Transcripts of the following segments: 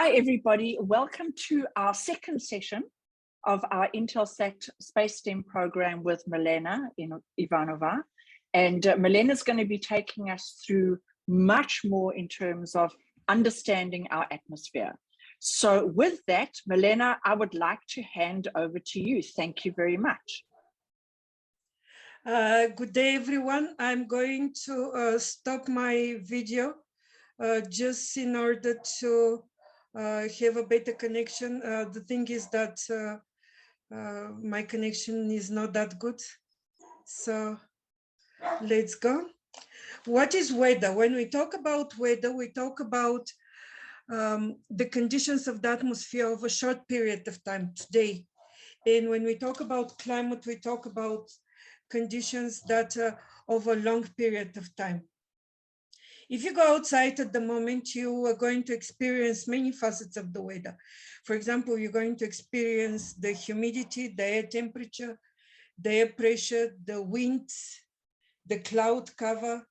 Hi, everybody. Welcome to our second session of our Intelsat Space STEM program with Milena Ivanova. And Milena is going to be taking us through much more in terms of understanding our atmosphere. So with that, Milena, I would like to hand over to you. Thank you very much. Good day, everyone. I'm going to stop my video just in order to have a better connection. The thing is that my connection is not that good. So let's go. What is weather? When we talk about weather, we talk about the conditions of the atmosphere over a short period of time today. And when we talk about climate, we talk about conditions that over a long period of time. If you go outside at the moment, you are going to experience many facets of the weather. For example, you're going to experience the humidity, the air temperature, the air pressure, the winds, the cloud cover,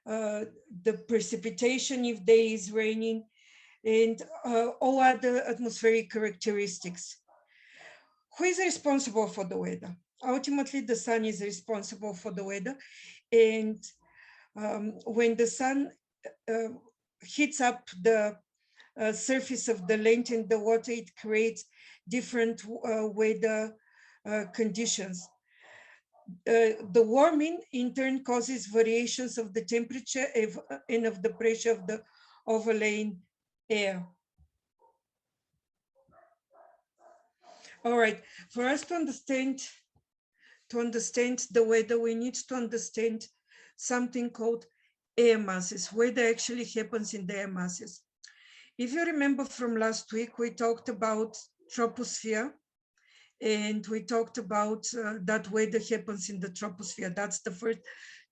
the precipitation if there is raining, and all other atmospheric characteristics. Who is responsible for the weather? Ultimately, the sun is responsible for the weather. And when the sun heats up the surface of the land and the water, it creates different weather conditions. The warming in turn causes variations of the temperature and of the pressure of the overlaying air. All right, for us to understand the weather, we need to understand something called air masses. Weather actually happens in the air masses. If you remember from last week, we talked about troposphere, and we talked about that weather happens in the troposphere. That's the first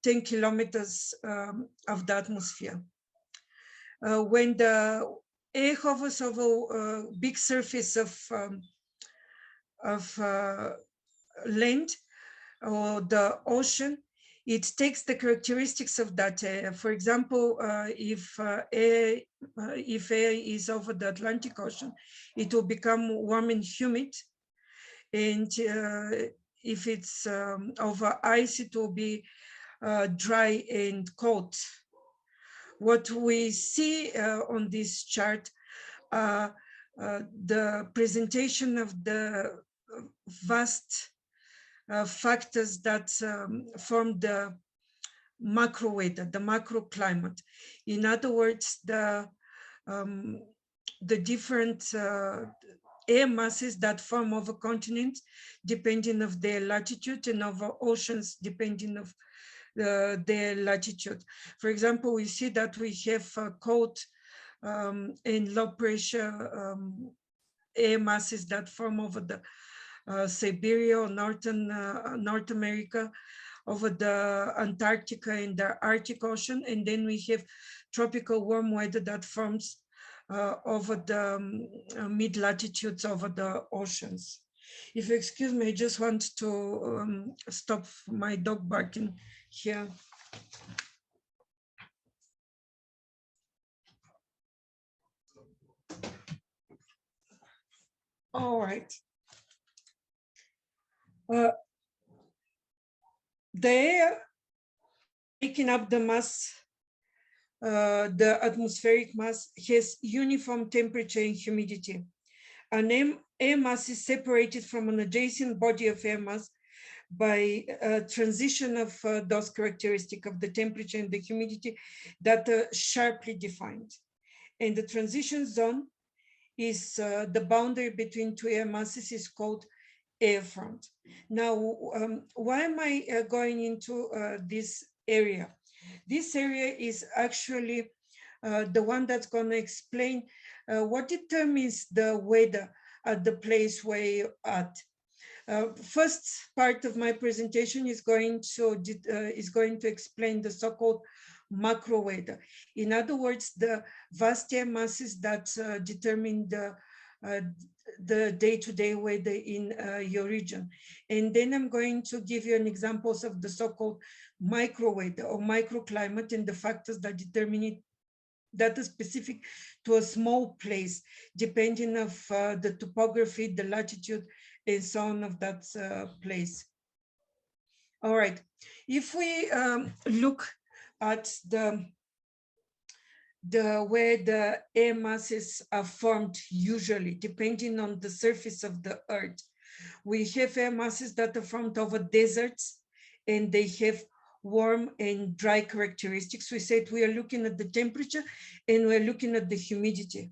10 kilometers of the atmosphere. When the air hovers over a big surface of land or the ocean, it takes the characteristics of that air. For example, if air is over the Atlantic Ocean, it will become warm and humid. And if it's over ice, it will be dry and cold. What we see on this chart, the presentation of the vast factors that form the macro weather, the macroclimate. In other words, the different air masses that form over continents depending of their latitude, and over oceans depending of their latitude. For example, we see that we have cold and low pressure air masses that form over the Siberia or North America, over the Antarctica and the Arctic Ocean. And then we have tropical warm weather that forms over the mid latitudes over the oceans. If you excuse me, I just want to stop my dog barking here. All right. The air making up the mass, the atmospheric mass, has uniform temperature and humidity. An air mass is separated from an adjacent body of air mass by a transition of those characteristics of the temperature and the humidity that are sharply defined. And the transition zone is the boundary between two air masses is called air front. Now, why am I going into this area? This area is actually the one that's going to explain what determines the weather at the place where you're at. First part of my presentation is going to explain the so-called macro weather. In other words, the vast air masses that determine the day-to-day weather in your region. And then I'm going to give you an examples of the so-called micro weather or microclimate and the factors that determine it that is specific to a small place, depending of the topography, the latitude, and so on of that place. All right, if we look at the where the air masses are formed, usually depending on the surface of the earth, we have air masses that are formed over deserts, and they have warm and dry characteristics. We said we are looking at the temperature and we're looking at the humidity.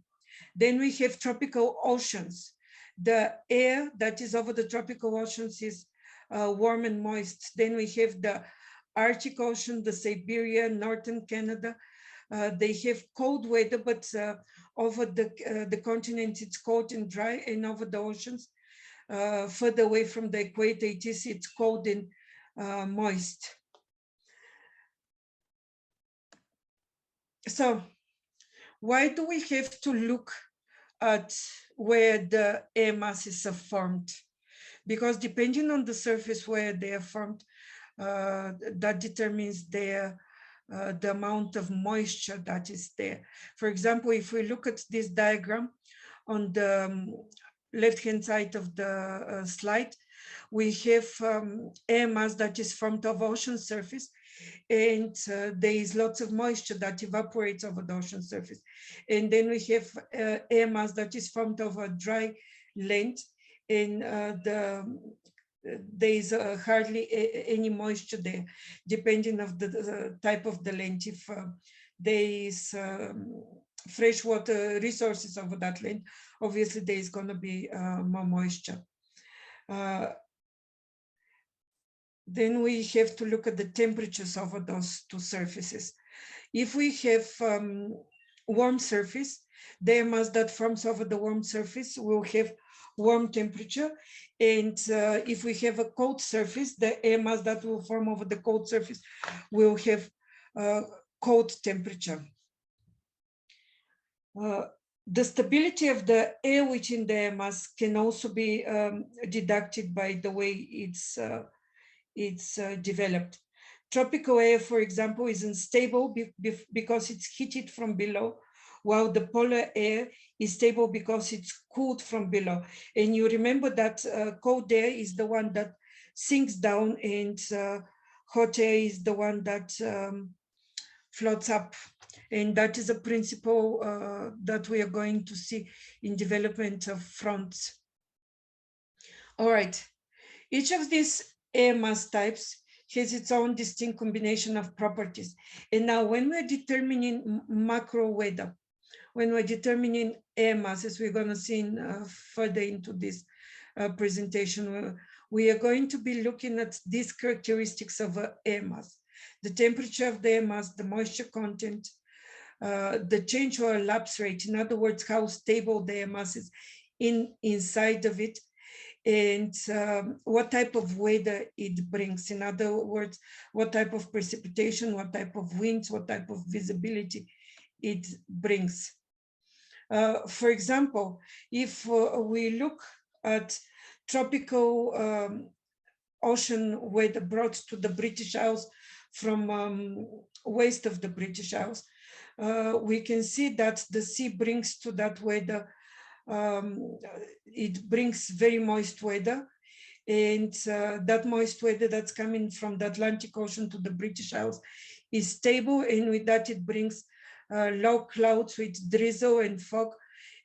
Then we have tropical oceans. The air that is over the tropical oceans is warm and moist. Then we have the Arctic Ocean, the Siberia, northern Canada. They have cold weather, but over the continent it's cold and dry, and over the oceans further away from the equator it's cold and moist. So why do we have to look at where the air masses are formed? Because depending on the surface where they are formed, that determines the amount of moisture that is there. For example, if we look at this diagram on the left-hand side of the slide, we have air mass that is formed of ocean surface, and there is lots of moisture that evaporates over the ocean surface. And then we have air mass that is formed over dry land, and there is hardly any moisture there, depending on the type of the land. If there is freshwater resources over that land, obviously there is going to be more moisture. Then we have to look at the temperatures over those two surfaces. If we have warm surface, the air mass that forms over the warm surface will have warm temperature, and if we have a cold surface, the air mass that will form over the cold surface will have cold temperature. The stability of the air within the air mass can also be deducted by the way it's developed. Tropical air, for example, is unstable because it's heated from below, while the polar air is stable because it's cooled from below. And you remember that cold air is the one that sinks down, and hot air is the one that floats up. And that is a principle that we are going to see in development of fronts. All right, each of these air mass types has its own distinct combination of properties. And now when we're determining macro weather, when we're determining air masses, we're going to see further into this presentation, we are going to be looking at these characteristics of air mass: the temperature of the air mass, the moisture content, the change or lapse rate, in other words, how stable the air mass is inside of it, and what type of weather it brings. In other words, what type of precipitation, what type of winds, what type of visibility it brings. For example, if we look at tropical ocean weather brought to the British Isles from west of the British Isles, we can see that the sea brings to that weather, it brings very moist weather, and that moist weather that's coming from the Atlantic Ocean to the British Isles is stable, and with that it brings low clouds with drizzle and fog,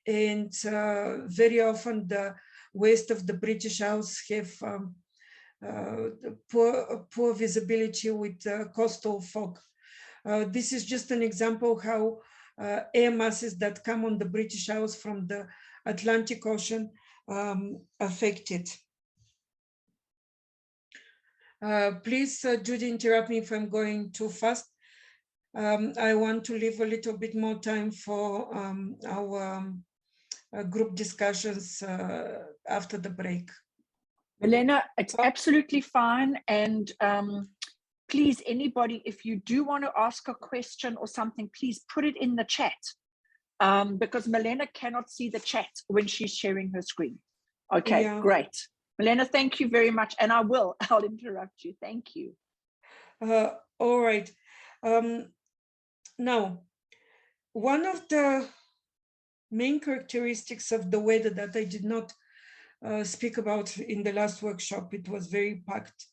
and very often the west of the British Isles have poor visibility with coastal fog. This is just an example how air masses that come on the British Isles from the Atlantic Ocean affect it. Please, Judy, interrupt me if I'm going too fast. I want to leave a little bit more time for our group discussions after the break. Milena, it's absolutely fine. And please, anybody, if you do want to ask a question or something, please put it in the chat, because Milena cannot see the chat when she's sharing her screen. Okay, yeah. Great. Milena, thank you very much. And I'll interrupt you. Thank you. All right. Now, one of the main characteristics of the weather that I did not speak about in the last workshop, it was very packed,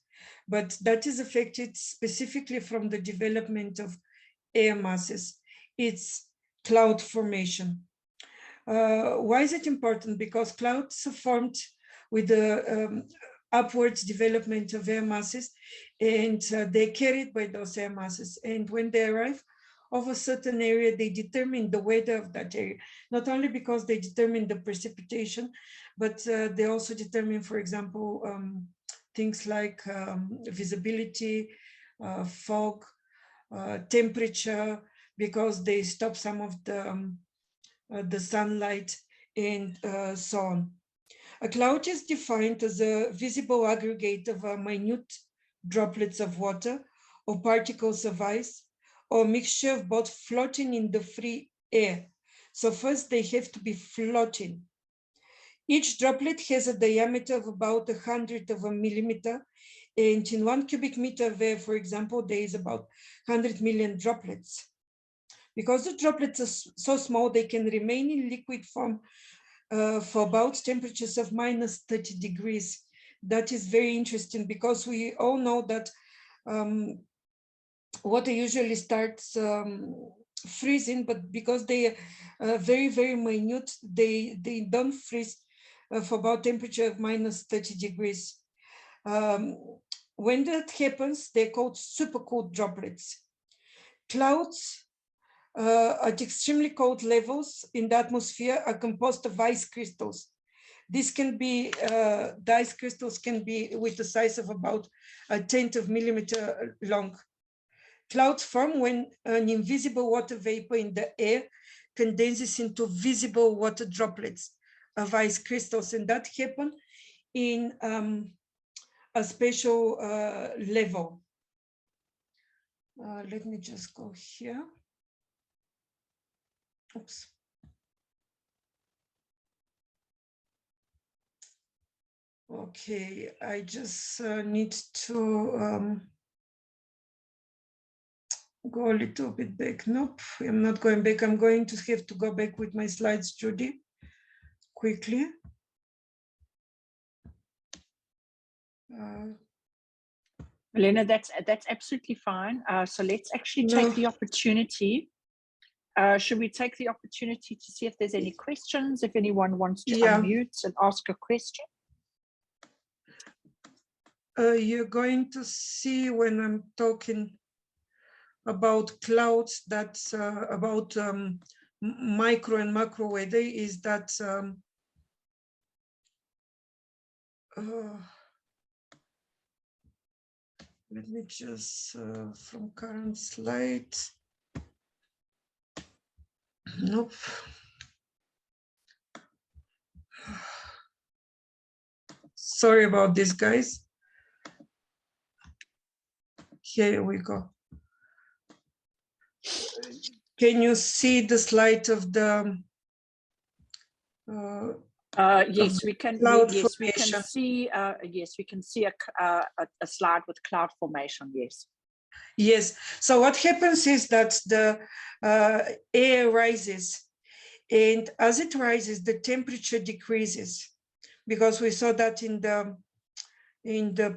but that is affected specifically from the development of air masses. It's cloud formation. Why is it important? Because clouds are formed with the upwards development of air masses, and they're carried by those air masses. And when they arrive of a certain area, they determine the weather of that area, not only because they determine the precipitation, but they also determine, for example, things like visibility, fog, temperature, because they stop some of the sunlight and so on. A cloud is defined as a visible aggregate of minute droplets of water or particles of ice, or a mixture of both floating in the free air. So first they have to be floating. Each droplet has a diameter of about 100 of a millimeter, and in 1 cubic meter of air, for example, there is about 100 million droplets. Because the droplets are so small, they can remain in liquid form for about temperatures of minus 30 degrees. That is very interesting because we all know that water usually starts freezing, but because they are very, very minute, they don't freeze for about temperature of minus 30 degrees. When that happens, they're called supercooled droplets. Clouds at extremely cold levels in the atmosphere are composed of ice crystals. This can be, the ice crystals can be with the size of about a tenth of millimeter long. Clouds form when an invisible water vapor in the air condenses into visible water droplets of ice crystals, and that happens in a spatial level. Let me just go here. Oops. Okay, I just need to go a little bit back. Nope, I'm not going back. I'm going to have to go back with my slides, Judy, quickly. Milena, that's absolutely fine. So let's actually take the opportunity. Should we take the opportunity to see if there's any questions, if anyone wants to unmute and ask a question? You're going to see when I'm talking about clouds, that's about micro and macro weather, is that let me just from current slide. Nope. Sorry about this, guys. Here we go. Can you see the slide of the yes, we can. Yes, we can see. Yes, we can see a slide with cloud formation. Yes. Yes. So what happens is that the air rises, and as it rises, the temperature decreases, because we saw that in the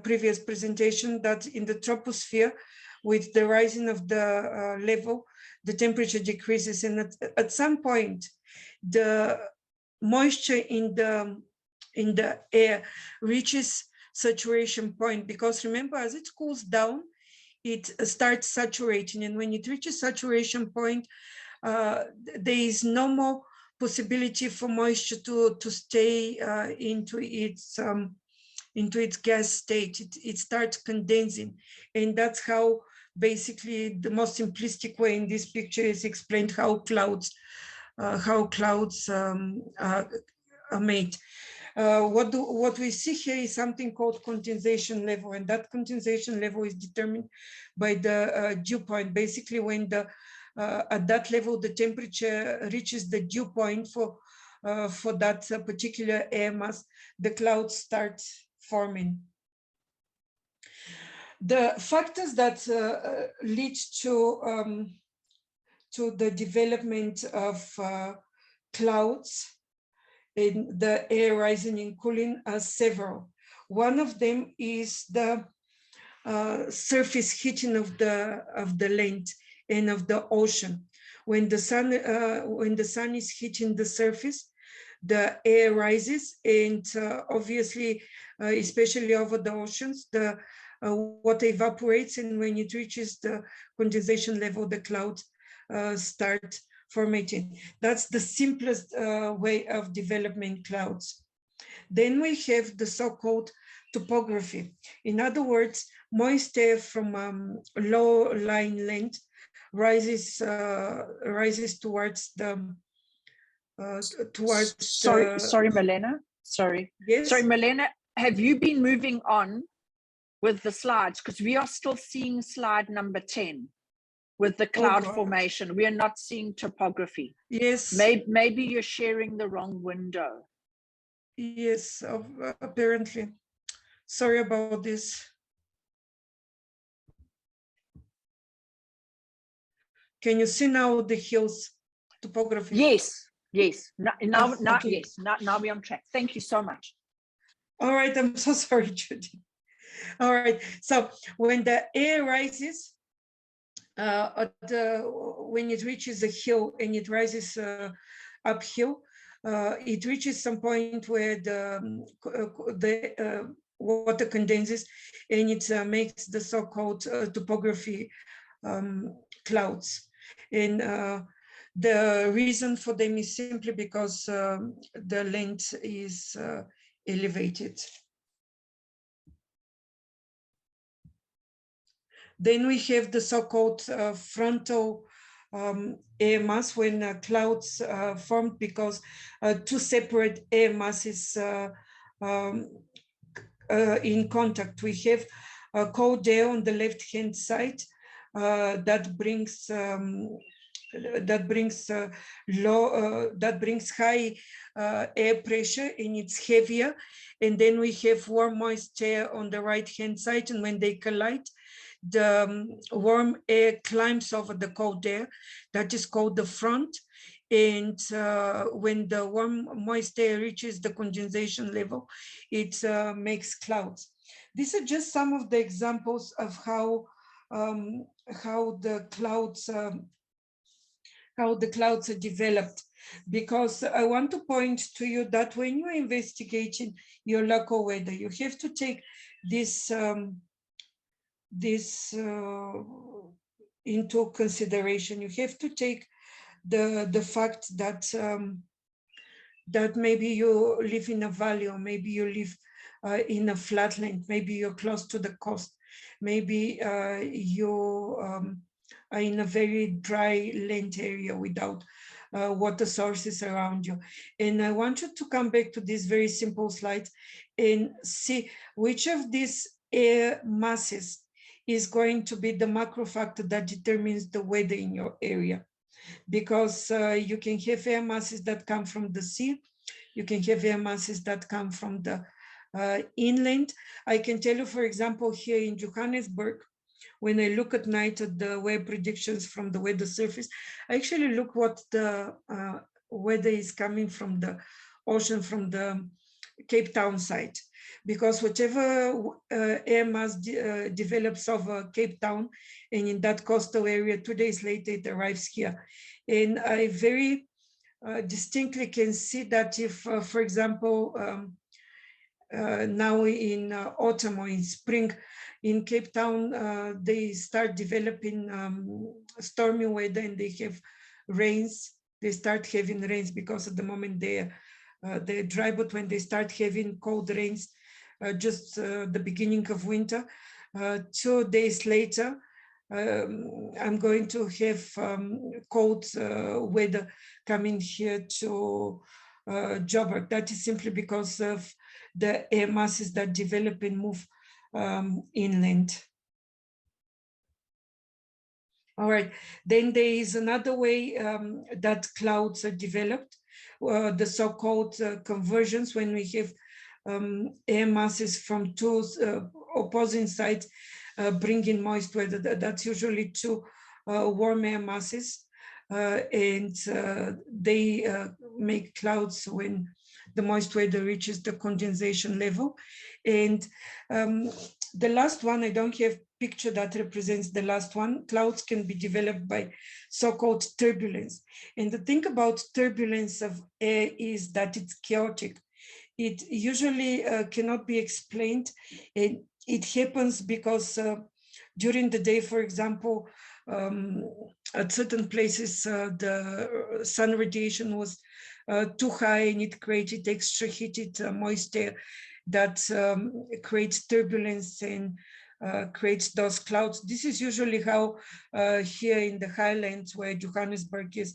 previous presentation, that in the troposphere, with the rising of the level, the temperature decreases, and at some point, the moisture in the air reaches saturation point, because remember, as it cools down, it starts saturating, and when it reaches saturation point, there is no more possibility for moisture to stay into its gas state. It starts condensing, and that's how basically the most simplistic way in this picture is explained how clouds are made. What we see here is something called condensation level, and that condensation level is determined by the dew point. Basically, when at that level the temperature reaches the dew point for that particular air mass, the clouds start forming. The factors that lead to the development of clouds in the air rising and cooling are several. One of them is the surface heating of the land and of the ocean. When the sun is hitting the surface, the air rises, and obviously, especially over the oceans, the water evaporates, and when it reaches the condensation level, the clouds start formating. That's the simplest way of developing clouds. Then we have the so-called topography. In other words, moist air from low-lying land rises towards the sorry, Milena. Sorry. Yes. Sorry, Milena. Have you been moving on with the slides? Because we are still seeing slide number 10 with the cloud formation. We are not seeing topography. Yes. Maybe you're sharing the wrong window. Yes, apparently. Sorry about this. Can you see now the hills topography? Yes, yes. Now Okay. yes. Now we're on track. Thank you so much. All right, I'm so sorry, Judy. All right, so when the air rises, when it reaches a hill and it rises uphill, it reaches some point where the water condenses, and it makes the so-called topography clouds. And the reason for them is simply because the land is elevated. Then we have the so-called frontal air mass, when clouds formed because two separate air masses in contact. We have cold air on the left-hand side that brings high air pressure, and it's heavier. And then we have warm moist air on the right-hand side, and when they collide, the warm air climbs over the cold air. That is called the front. And when the warm moist air reaches the condensation level, it makes clouds. These are just some of the examples of how the clouds are developed. Because I want to point to you that when you're investigating your local weather, you have to take this into consideration. You have to take the fact that that maybe you live in a valley, or maybe you live in a flatland, maybe you're close to the coast, maybe you are in a very dry land area without water sources around you. And I want you to come back to this very simple slide and see which of these air masses is going to be the macro factor that determines the weather in your area. Because you can have air masses that come from the sea, you can have air masses that come from the inland. I can tell you, for example, here in Johannesburg, when I look at night at the weather predictions from the weather service, I actually look what the weather is coming from the ocean, from the Cape Town side, because whatever air mass develops over Cape Town and in that coastal area, 2 days later it arrives here. And I very distinctly can see that if, for example, now in autumn or in spring in Cape Town, they start developing stormy weather and they have rains. They start having rains because at the moment they're dry, but when they start having cold rains, just the beginning of winter, 2 days later, I'm going to have cold weather coming here to Joburg. That is simply because of the air masses that develop and move inland. All right, then there is another way that clouds are developed, the so-called conversions, when we have air masses from two opposing sides bringing moist weather. That's usually two warm air masses and they make clouds when the moist weather reaches the condensation level. And the last one, I don't have picture that represents the last one. Clouds can be developed by so-called turbulence. And the thing about turbulence of air is that it's chaotic. It usually cannot be explained. And it happens because during the day, for example, at certain places, the sun radiation was too high and it created extra heated moist air that creates turbulence and creates those clouds. This is usually how here in the highlands where Johannesburg is,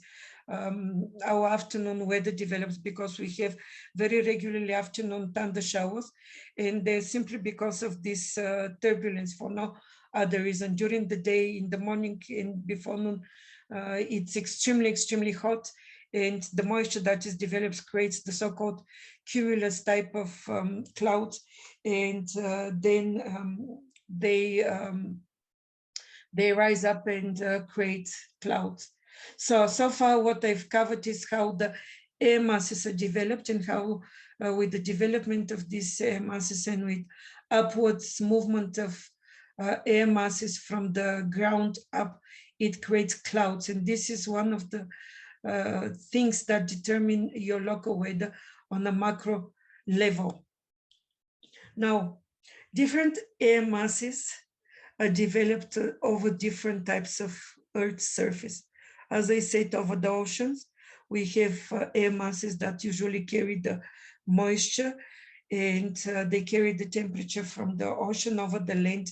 our afternoon weather develops, because we have very regularly afternoon thunder showers, and they're simply because of this turbulence, for no other reason. During the day, in the morning and before noon, it's extremely hot, and the moisture that is developed creates the so-called cumulus type of clouds, and then they rise up and create clouds. So far what I've covered is how the air masses are developed, and how with the development of these air masses and with upwards movement of air masses from the ground up, it creates clouds. And this is one of the things that determine your local weather on a macro level. Now, different air masses are developed over different types of Earth's surface. As I said, over the oceans, we have air masses that usually carry the moisture, and they carry the temperature from the ocean. Over the land,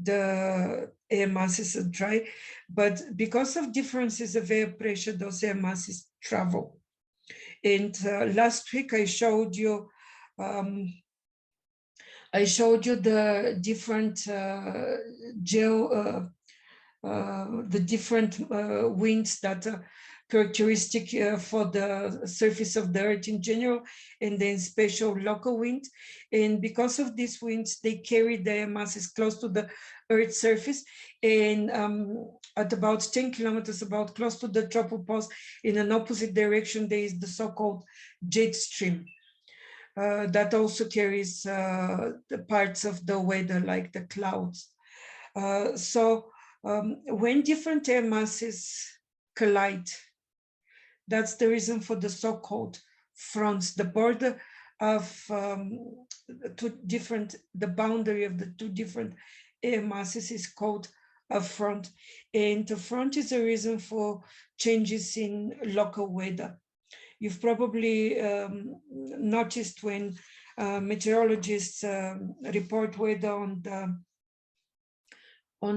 the air masses are dry, but because of differences of air pressure, those air masses travel. And last week I showed you the different the different winds that are characteristic for the surface of the Earth in general, and then special local wind. And because of these winds, they carry the masses close to the Earth's surface, and at about 10 kilometers, about close to the tropopause, in an opposite direction, there is the so-called jet stream. That also carries the parts of the weather, like the clouds. When different air masses collide, that's the reason for the so-called fronts. The border of the boundary of the two different air masses is called a front. And the front is a reason for changes in local weather. You've probably noticed when meteorologists report weather on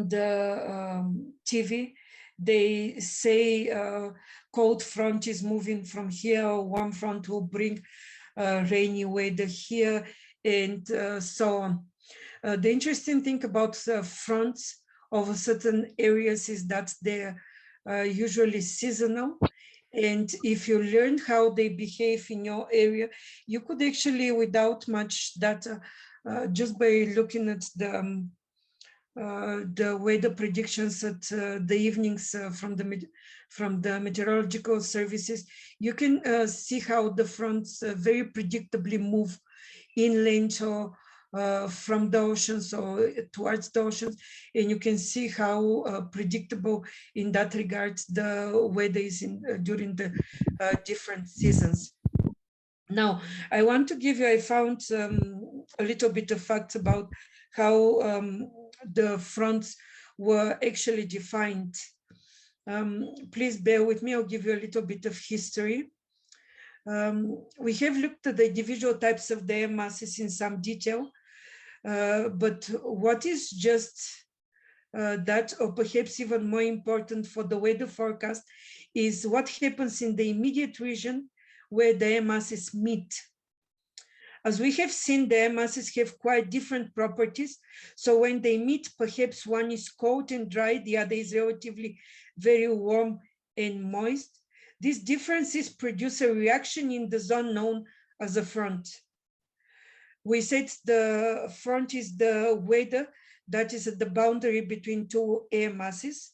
the TV, they say cold front is moving from here, or warm front will bring rainy weather here, and so on. The interesting thing about fronts over certain areas is that they're usually seasonal. And if you learn how they behave in your area, you could actually, without much data, just by looking at the weather predictions at the evenings from the meteorological services, you can see how the fronts very predictably move inland or from the oceans or towards the oceans, and you can see how predictable in that regard the weather is during the different seasons. Now, I want to give you, I found a little bit of facts about how the fronts were actually defined. Please bear with me, I'll give you a little bit of history. We have looked at the individual types of the air masses in some detail, but what is just that, or perhaps even more important for the weather forecast, is what happens in the immediate region where the air masses meet. As we have seen, the air masses have quite different properties. So when they meet, perhaps one is cold and dry, the other is relatively very warm and moist. These differences produce a reaction in the zone known as a front. We said the front is the weather that is at the boundary between two air masses.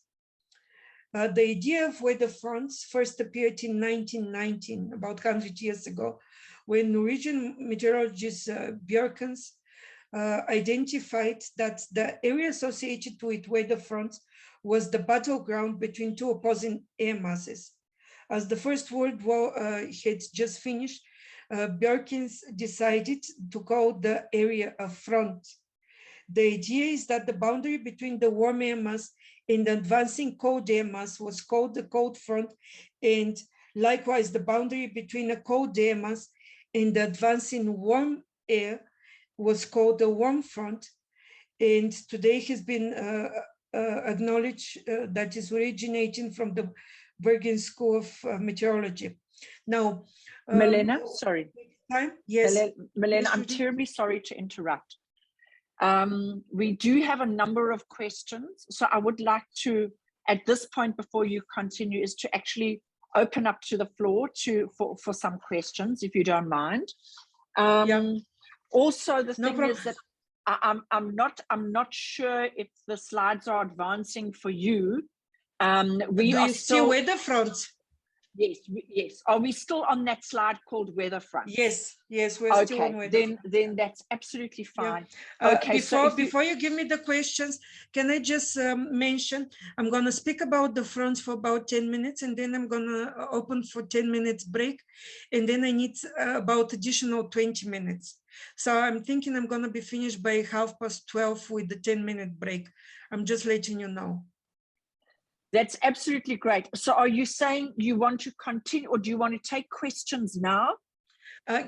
The idea of weather fronts first appeared in 1919, about 100 years ago, when Norwegian meteorologist Bjørkens identified that the area associated with weather fronts was the battleground between two opposing air masses. As the First World War had just finished, Bjørkens decided to call the area a front. The idea is that the boundary between the warm air mass and the advancing cold air mass was called the cold front, and likewise the boundary between a cold air mass and the advancing warm air was called the warm front. And today has been acknowledged that is originating from the Bergen School of Meteorology. Now, Milena, sorry. Yes. Milena, Yes, I'm terribly sorry to interrupt. We do have a number of questions, so I would like to, at this point before you continue, is to actually open up to the floor for some questions, if you don't mind. Also, the thing is that I'm not sure if the slides are advancing for you. We Do are you see weather fronts? Yes. Are we still on that slide called weather front? Yes, we're still on weather front. Then that's absolutely fine. Yeah. Okay. Before you give me the questions, can I just mention, I'm going to speak about the fronts for about 10 minutes, and then I'm going to open for 10 minutes break, and then I need about additional 20 minutes. So I'm thinking I'm going to be finished by 12:30 with the 10-minute break. I'm just letting you know. That's absolutely great. So are you saying you want to continue, or do you want to take questions now?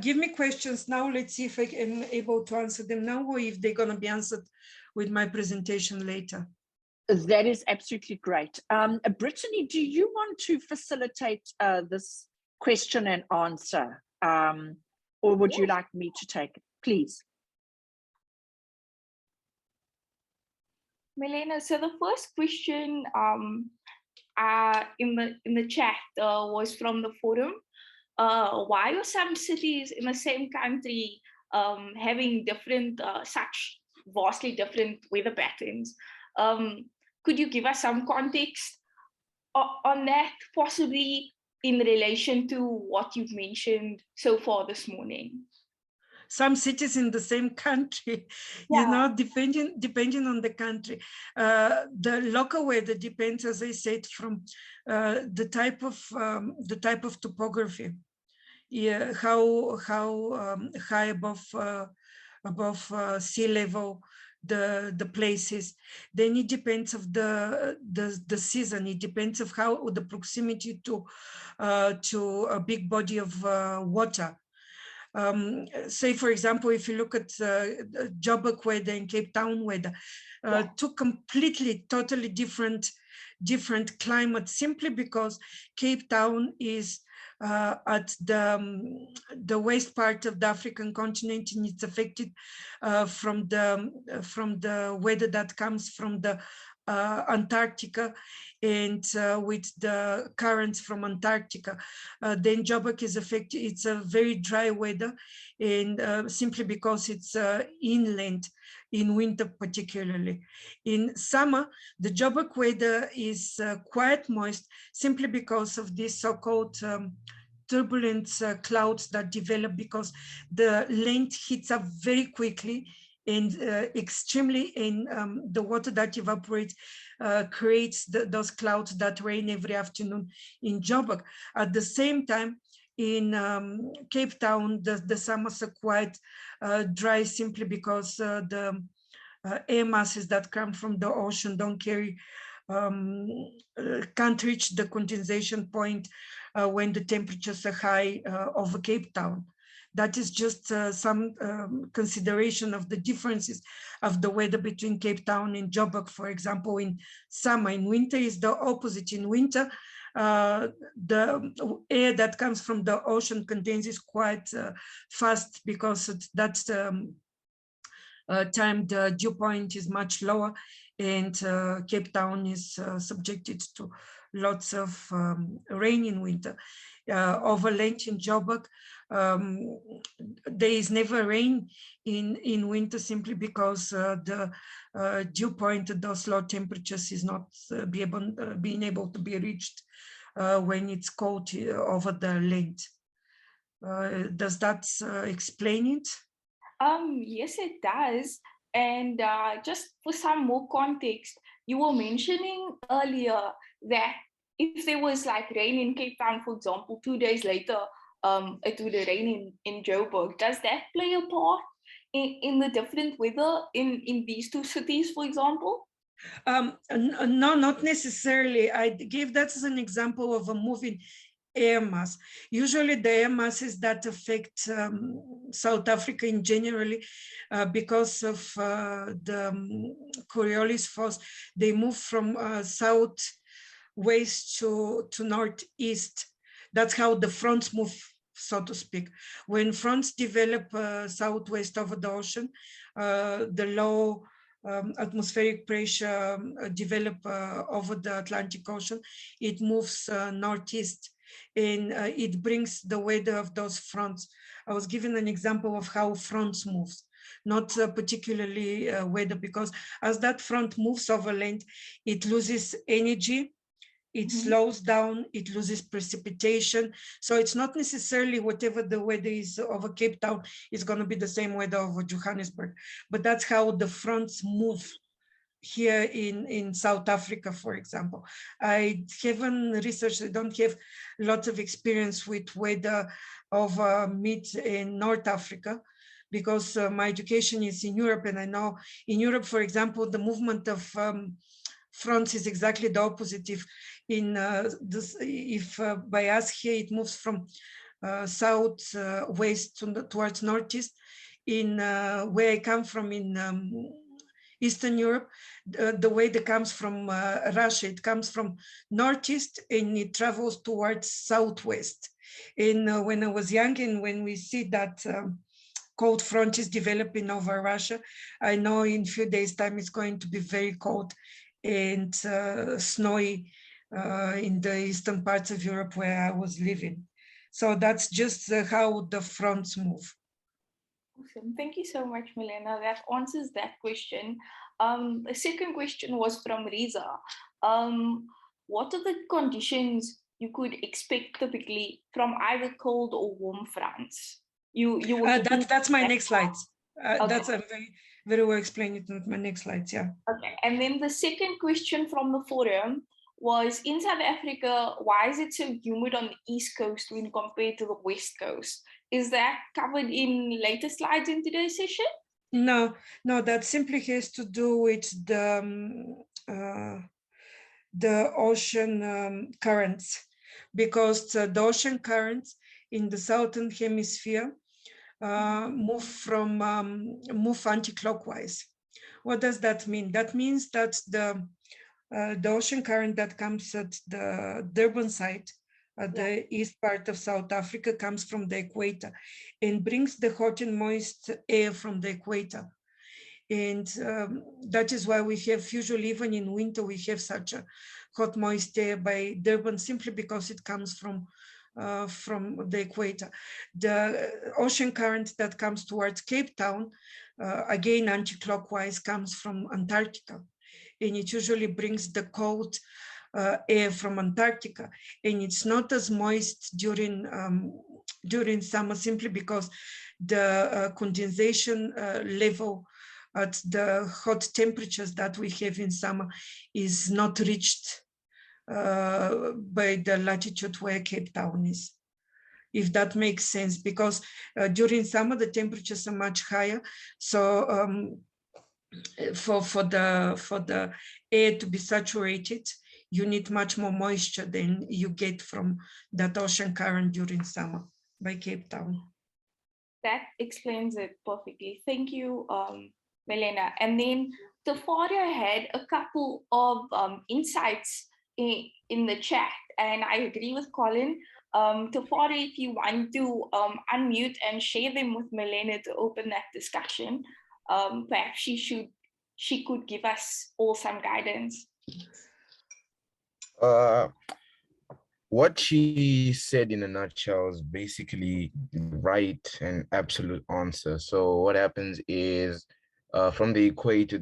Give me questions now. Let's see if I am able to answer them now, or if they're going to be answered with my presentation later. That is absolutely great. Brittany, do you want to facilitate this question and answer? Or would you like me to take it? Please. Milena, so the first question in the chat was from the forum. Why are some cities in the same country having different, such vastly different weather patterns? Could you give us some context on that, possibly in relation to what you've mentioned so far this morning? Some cities in the same country, you know, depending on the country. The local weather depends, as I said, from the type of topography. Yeah, how high above sea level the places. Then it depends of the season. It depends of how the proximity to a big body of water. Say, for example, if you look at Joburg weather and Cape Town weather, two completely, totally different climates, simply because Cape Town is at the west part of the African continent, and it's affected from the weather that comes from the Antarctica, and with the currents from Antarctica. Then Joburg is affected. It's a very dry weather, and simply because it's inland in winter particularly. In summer, the Joburg weather is quite moist, simply because of these so-called turbulent clouds that develop, because the land heats up very quickly and extremely, and the water that evaporates creates those clouds that rain every afternoon in Joburg. At the same time, in Cape Town, the summers are quite dry, simply because the air masses that come from the ocean can't reach the condensation point when the temperatures are high over Cape Town. That is just some consideration of the differences of the weather between Cape Town and Joburg, for example, in summer. In winter is the opposite. In winter, the air that comes from the ocean condenses quite fast, because at that time the dew point is much lower, and Cape Town is subjected to lots of rain in winter. overland in Joburg. There is never rain in winter simply because the dew point at those low temperatures is not being able to be reached when it's cold over the land. Does that explain it? Yes, it does. And just for some more context, you were mentioning earlier that if there was like rain in Cape Town, for example, 2 days later, it would rain in Joburg. Does that play a part in the different weather in these two cities, for example? No, not necessarily. I gave that as an example of a moving air mass. Usually the air masses that affect South Africa in generally because of the Coriolis force, they move from southwest to northeast. That's how the fronts move, so to speak. When fronts develop southwest over the ocean, the low atmospheric pressure develop over the Atlantic Ocean, it moves northeast, and it brings the weather of those fronts. I was given an example of how fronts moves, not particularly weather, because as that front moves over land, it loses energy, it slows down, it loses precipitation. So it's not necessarily whatever the weather is over Cape Town is going to be the same weather over Johannesburg, but that's how the fronts move here in South Africa, for example. I haven't researched, I don't have lots of experience with weather over mid and North Africa, because my education is in Europe, and I know in Europe, for example, the movement of fronts is exactly the opposite. If by us here it moves from southwest towards northeast, in where I come from in Eastern Europe, the way that comes from Russia, it comes from northeast and it travels towards southwest. And when I was young, and when we see that cold front is developing over Russia, I know in a few days' time it's going to be very cold and snowy in the eastern parts of Europe where I was living. So that's just how the fronts move. Awesome. Thank you so much, Milena. That answers that question. The second question was from Riza. What are the conditions you could expect typically from either cold or warm fronts? That's my next slide. Okay. That's very well explained in my next slides, yeah. Okay, and then the second question from the forum was, in South Africa, why is it so humid on the East Coast when compared to the West Coast? Is that covered in later slides in today's session? No, that simply has to do with the ocean currents, because the ocean currents in the southern hemisphere move anti-clockwise. What does that mean? That means that the ocean current that comes at the Durban side, at the east part of South Africa, comes from the equator and brings the hot and moist air from the equator. And that is why we have, usually even in winter, we have such a hot moist air by Durban, simply because it comes from the equator. The ocean current that comes towards Cape Town, again anti-clockwise, comes from Antarctica, and it usually brings the cold air from Antarctica, and it's not as moist during summer, simply because the condensation level at the hot temperatures that we have in summer is not reached by the latitude where Cape Town is, if that makes sense, because during summer the temperatures are much higher. So for the air to be saturated, you need much more moisture than you get from that ocean current during summer by Cape Town. That explains it perfectly. Thank you, Milena. And then Tafaria had a couple of insights in the chat, and I agree with Colin. Tafaria, if you want to unmute and share them with Milena to open that discussion, perhaps she could give us all some guidance. what she said in a nutshell is basically right and absolute answer. So what happens is from the equator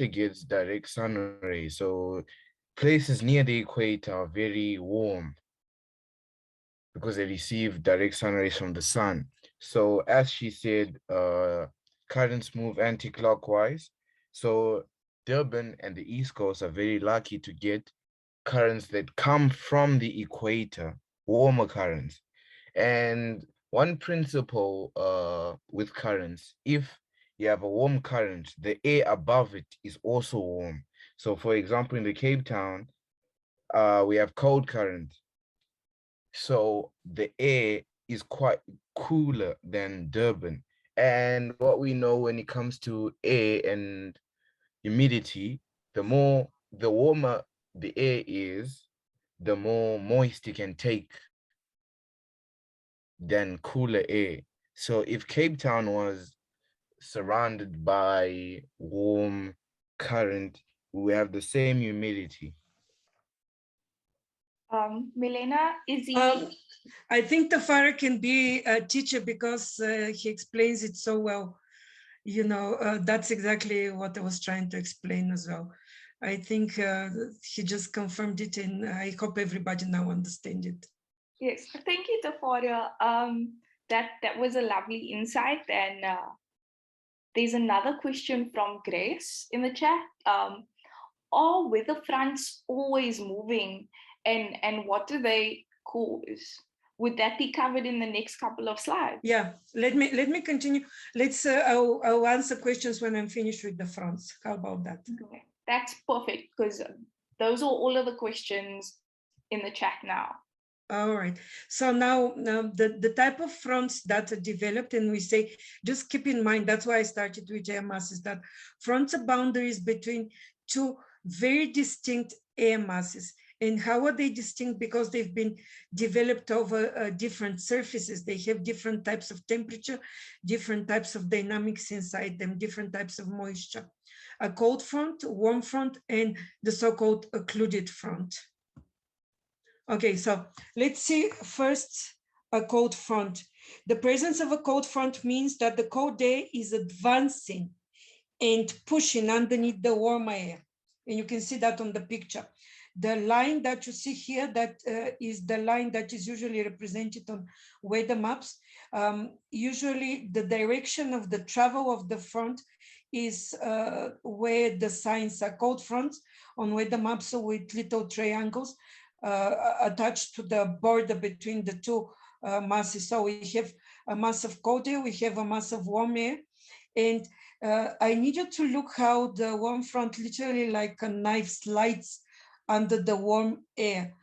gets direct sun rays. So places near the equator are very warm because they receive direct sun rays from the sun. So as she said, currents move anti-clockwise. So Durban and the East Coast are very lucky to get currents that come from the equator, warmer currents. And one principle with currents, if you have a warm current, the air above it is also warm. So for example, in the Cape Town, we have cold current. So the air is quite cooler than Durban. And what we know when it comes to air and humidity, the warmer the air is, the more moist it can take than cooler air. So if Cape Town was surrounded by warm current, we have the same humidity. Milena, is I think Tafara can be a teacher because he explains it so well. You know, that's exactly what I was trying to explain as well. I think he just confirmed it, and I hope everybody now understands it. Yes, thank you, Tafara. That was a lovely insight. And there's another question from Grace in the chat. Are weather fronts always moving, and what do they cause? Would that be covered in the next couple of slides? Yeah, let me continue. Let's I'll answer questions when I'm finished with the fronts. How about that? Okay. That's perfect, because those are all of the questions in the chat now. All right. So now the type of fronts that are developed, and we say, just keep in mind, that's why I started with air masses, that fronts are boundaries between two very distinct air masses. And how are they distinct? Because they've been developed over different surfaces. They have different types of temperature, different types of dynamics inside them, different types of moisture. A cold front, warm front, and the so-called occluded front. Okay, so let's see first a cold front. The presence of a cold front means that the cold air is advancing and pushing underneath the warm air. And you can see that on the picture. The line that you see here, that is the line that is usually represented on weather maps. Usually the direction of the travel of the front is where the signs are cold fronts on weather maps, so with little triangles attached to the border between the two masses. So we have a mass of cold air, we have a mass of warm air. And I need you to look how the warm front literally like a knife slides under the warm air,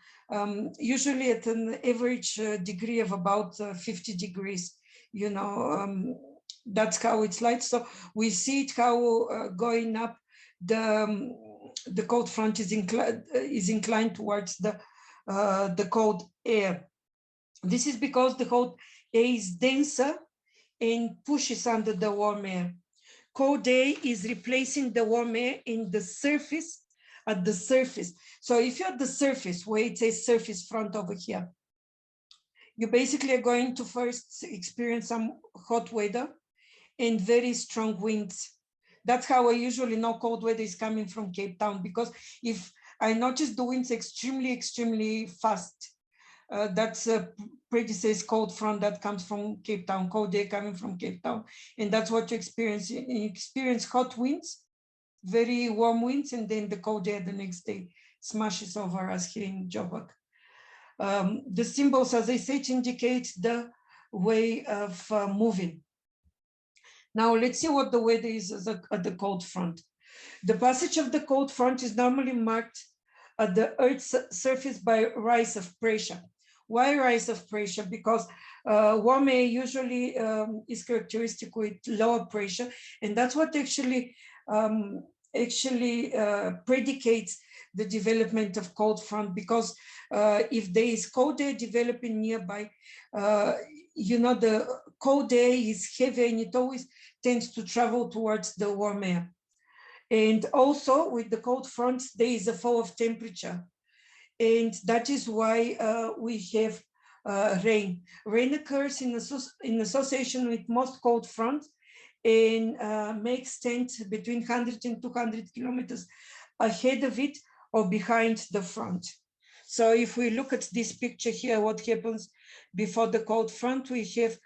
usually at an average degree of about 50 degrees, you know, that's how it slides. So we see it how going up, the cold front is inclined towards the cold air. This is because the cold air is denser and pushes under the warm air. Cold air is replacing the warm air in the surface, at the surface. So if you're at the surface, where it says surface front over here, you basically are going to first experience some hot weather and very strong winds. That's how I usually know cold weather is coming from Cape Town, because if I notice the winds extremely fast, that's a pretty says cold front that comes from Cape Town, cold air coming from Cape Town. And that's what you experience. You experience hot winds, very warm winds, and then the cold air the next day smashes over us here in Joburg. The symbols, as I said, indicate the way of moving. Now let's see what the weather is at the cold front. The passage of the cold front is normally marked at the Earth's surface by rise of pressure. Why rise of pressure? Because warm air usually is characteristic with lower pressure, and that's what actually predicates the development of cold front. Because if there is cold air developing nearby, you know, the cold air is heavy and it always tends to travel towards the warm air. And also with the cold fronts, there is a fall of temperature. And that is why we have rain. Rain occurs in association with most cold fronts and may extend between 100 and 200 kilometers ahead of it or behind the front. So if we look at this picture here, what happens before the cold front, we have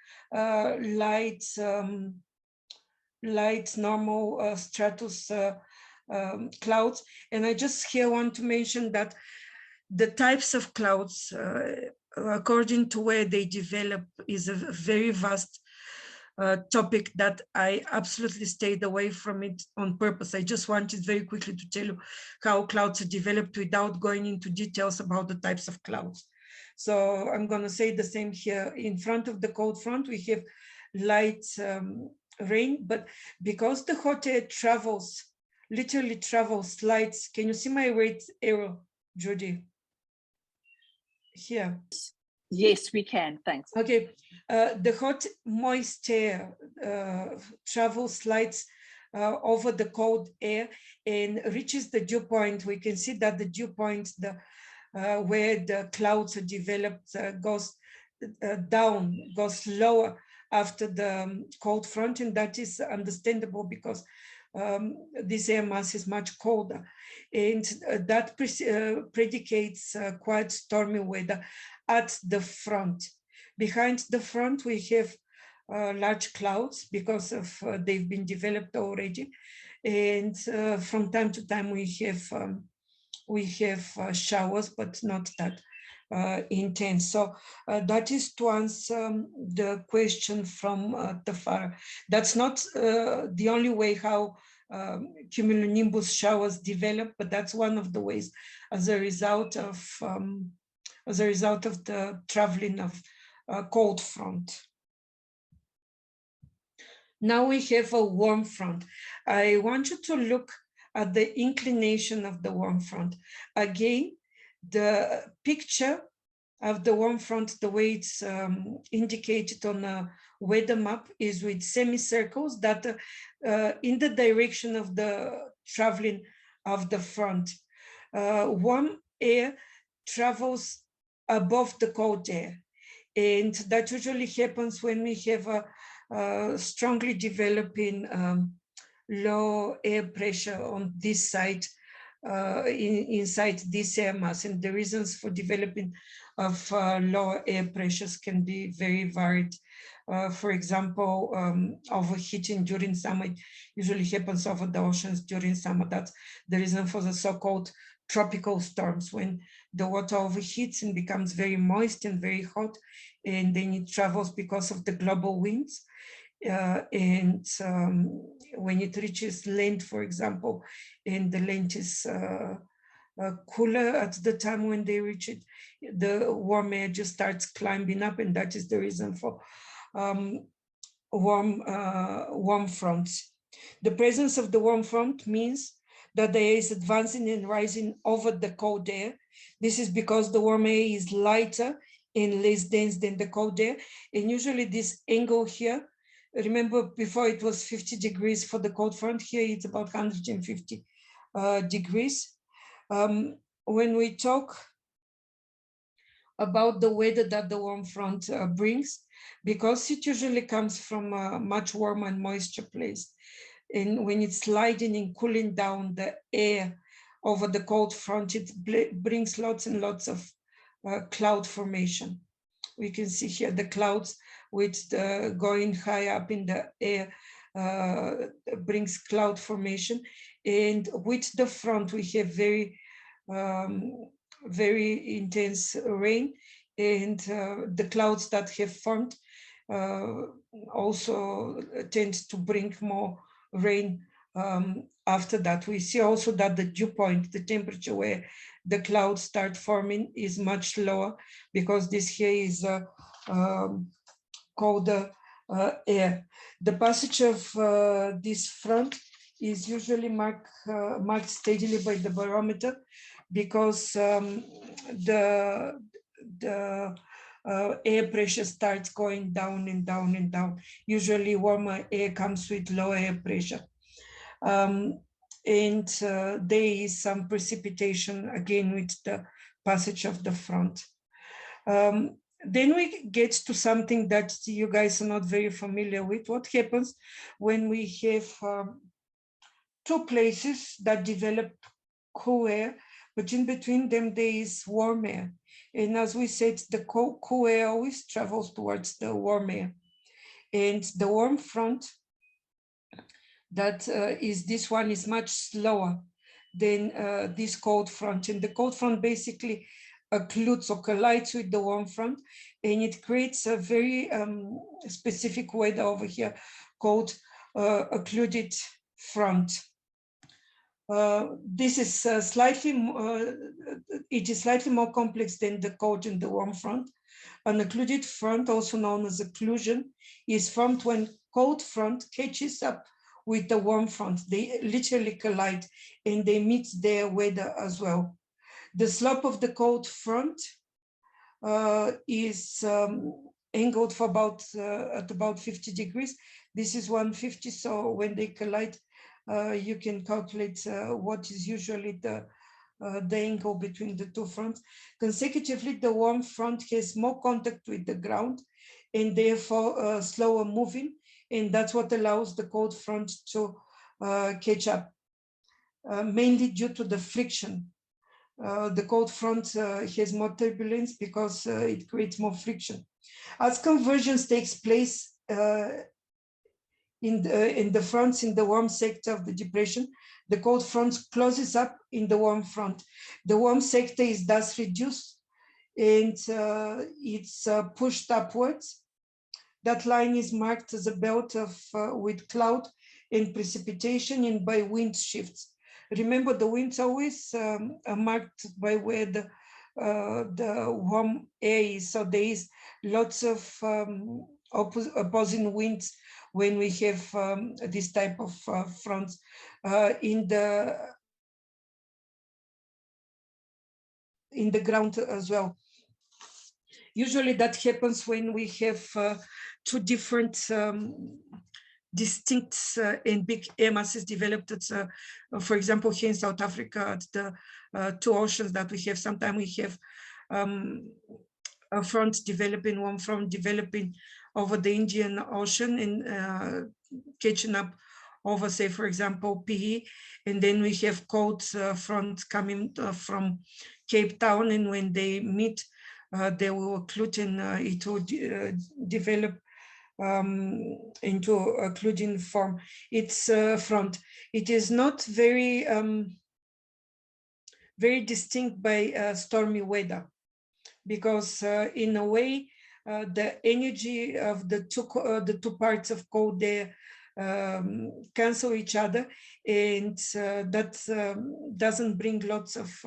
light, normal stratus clouds. And I just here want to mention that the types of clouds, according to where they develop, is a very vast topic that I absolutely stayed away from it on purpose. I just wanted very quickly to tell you how clouds are developed without going into details about the types of clouds. So I'm going to say the same here. In front of the cold front, we have light rain, but because the hot air travels, literally travels lights. Can you see my red arrow, Judy? Here. Yes, we can. Thanks. Okay. The hot, moist air travels lights over the cold air and reaches the dew point. We can see that the dew point, where the clouds are developed, goes down, goes lower after the cold front, and that is understandable because this air mass is much colder, and that predicates quite stormy weather at the front. Behind the front, we have large clouds because of they've been developed already, and from time to time we have showers, but not that intense. So that is to answer the question from Tafara. That's not the only way how cumulonimbus showers develop, but that's one of the ways as a result of the traveling of cold front. Now we have a warm front. I want you to look at the inclination of the warm front. Again, the picture of the warm front, the way it's indicated on a weather map, is with semicircles that in the direction of the traveling of the front. Warm air travels above the cold air, and that usually happens when we have a strongly developing low air pressure on this side, inside this air mass. And the reasons for developing of lower air pressures can be very varied. For example, overheating during summer, it usually happens over the oceans during summer. That's the reason for the so-called tropical storms, when the water overheats and becomes very moist and very hot, and then it travels because of the global winds. And when it reaches land, for example, and the land is cooler at the time when they reach it, the warm air just starts climbing up, and that is the reason for warm fronts. The presence of the warm front means that the air is advancing and rising over the cold air. This is because the warm air is lighter and less dense than the cold air, and usually this angle here, remember before it was 50 degrees for the cold front, here it's about 150 degrees. When we talk about the weather that the warm front brings, because it usually comes from a much warmer and moisture place, and when it's sliding and cooling down the air over the cold front, it brings lots and lots of cloud formation. We can see here the clouds with the going high up in the air brings cloud formation. And with the front, we have very, very intense rain, and the clouds that have formed also tend to bring more rain after that. We see also that the dew point, the temperature where the clouds start forming, is much lower, because this here is colder air. The passage of this front is usually marked steadily by the barometer, because the air pressure starts going down and down and down. Usually warmer air comes with lower air pressure. And there is some precipitation again with the passage of the front. Then we get to something that you guys are not very familiar with. What happens when we have two places that develop cool air, but in between them there is warm air. And as we said, the cool air always travels towards the warm air. And the warm front, that is this one, is much slower than this cold front. And the cold front basically occludes or collides with the warm front, and it creates a very specific weather over here called occluded front. This is slightly more complex than the cold and the warm front. An occluded front, also known as occlusion, is formed when cold front catches up with the warm front. They literally collide and they meet their weather as well. The slope of the cold front is angled for at about 50 degrees. This is 150, so when they collide, you can calculate what is usually the angle between the two fronts. Consecutively, the warm front has more contact with the ground and therefore slower moving, and that's what allows the cold front to catch up, mainly due to the friction. The cold front has more turbulence because it creates more friction. As convergence takes place in the fronts in the warm sector of the depression, the cold front closes up in the warm front. The warm sector is thus reduced and it's pushed upwards. That line is marked as a belt of with cloud and precipitation and by wind shifts. Remember, the winds always are marked by where the warm air is. So there is lots of opposing winds when we have this type of fronts in the ground as well. Usually that happens when we have two different distinct and big air masses developed at, for example, here in South Africa, at the two oceans that we have. Sometimes we have a front developing, one front developing over the Indian Ocean and catching up over, say, for example, PE. And then we have cold front coming from Cape Town, and when they meet, they will occlude and it will develop into occluding form. Its front. It is not very very distinct by stormy weather, because in a way the energy of the two parts of cold air cancel each other, and that doesn't bring lots of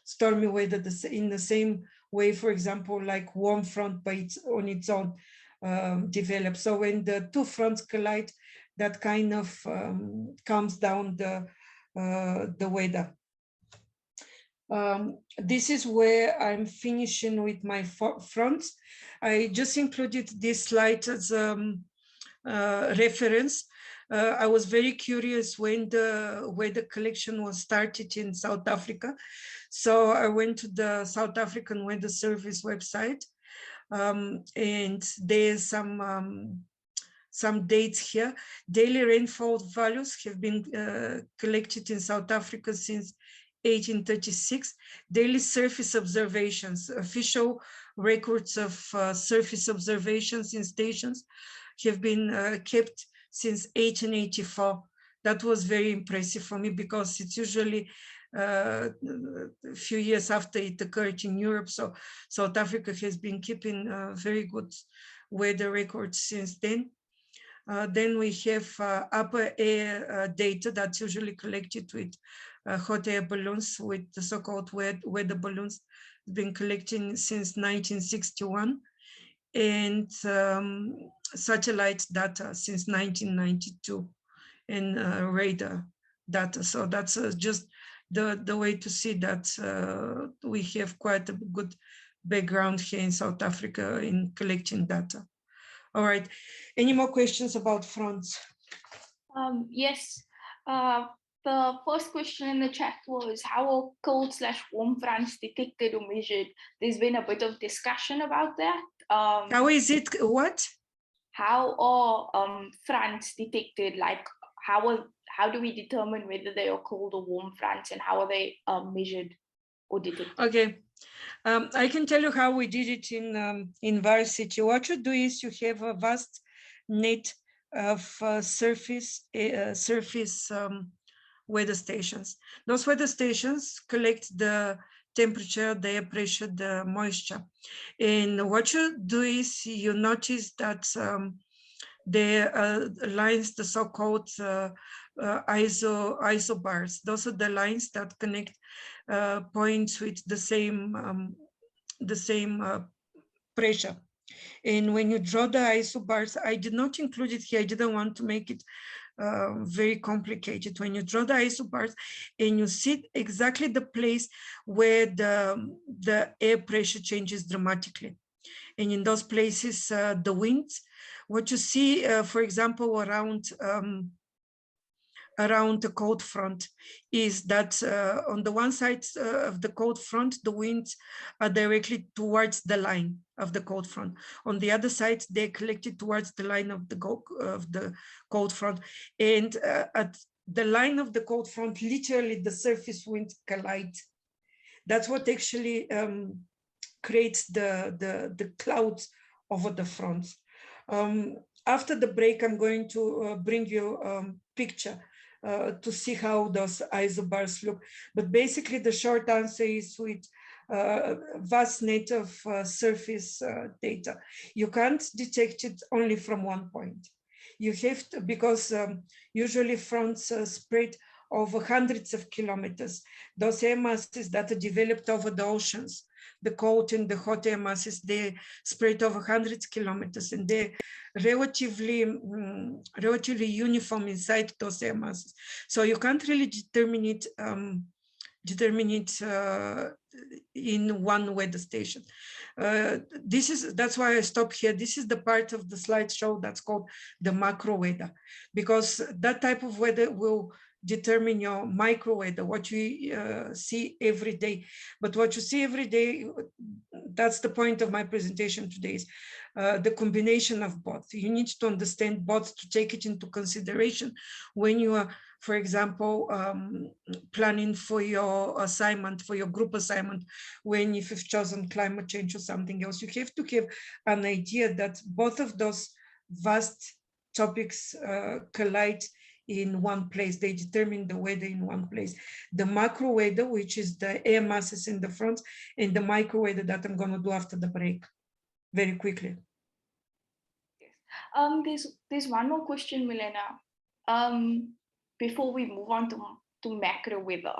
stormy weather in the same way, for example, like warm front on its own develop. So when the two fronts collide, that kind of calms down the weather. This is where I'm finishing with my fronts. I just included this slide as reference. I was very curious when the weather collection was started in South Africa. So I went to the South African Weather Service website, and there's some dates here. Daily rainfall values have been collected in South Africa since 1836. Daily surface observations, official records of surface observations in stations have been kept since 1884. That was very impressive for me, because it's usually a few years after it occurred in Europe. So South Africa has been keeping very good weather records since then. Then we have upper air data that's usually collected with hot air balloons, with the so-called weather balloons, been collecting since 1961, and satellite data since 1992, and radar data. So that's just the way to see that we have quite a good background here in South Africa in collecting data. All right, any more questions about fronts? Yes, The first question in the chat was, how are cold/warm fronts detected or measured? There's been a bit of discussion about that. How is it, what? How are fronts detected? Like, how do we determine whether they are cold or warm fronts, and how are they measured or detected? Okay, I can tell you how we did it in Varsity. What you do is you have a vast net of surface weather stations. Those weather stations collect the temperature, the air pressure, the moisture. And what you do is you notice that the lines, the so-called isobars, those are the lines that connect points with the same pressure. And when you draw the isobars, I did not include it here. I didn't want to make it very complicated. When you draw the isobars and you see exactly the place where the air pressure changes dramatically. And in those places, the winds, what you see, for example, around the cold front is that on the one side of the cold front, the winds are directly towards the line of the cold front. On the other side, they're collected towards the line of the cold front. And at the line of the cold front, literally the surface winds collide. That's what actually creates the clouds over the fronts. After the break, I'm going to bring you a picture to see how those isobars look. But basically the short answer is with vast net of surface data. You can't detect it only from one point. You have to, because usually fronts spread over hundreds of kilometers. Those air masses that are developed over the oceans, the cold and the hot air masses, they spread over hundreds of kilometers, and they're relatively uniform inside those air masses. So you can't really determine it in one weather station. That's why I stop here. This is the part of the slideshow that's called the macro weather, because that type of weather will determine your micro weather, what you see every day. But what you see every day, that's the point of my presentation today, is the combination of both. You need to understand both to take it into consideration when you are, for example, planning for your assignment, for your group assignment, when if you've chosen climate change or something else. You have to have an idea that both of those vast topics collide in one place. They determine the weather in one place. The macro weather, which is the air masses in the front, and the micro weather that I'm going to do after the break, very quickly. There's one more question, Milena. Before we move on to macro weather,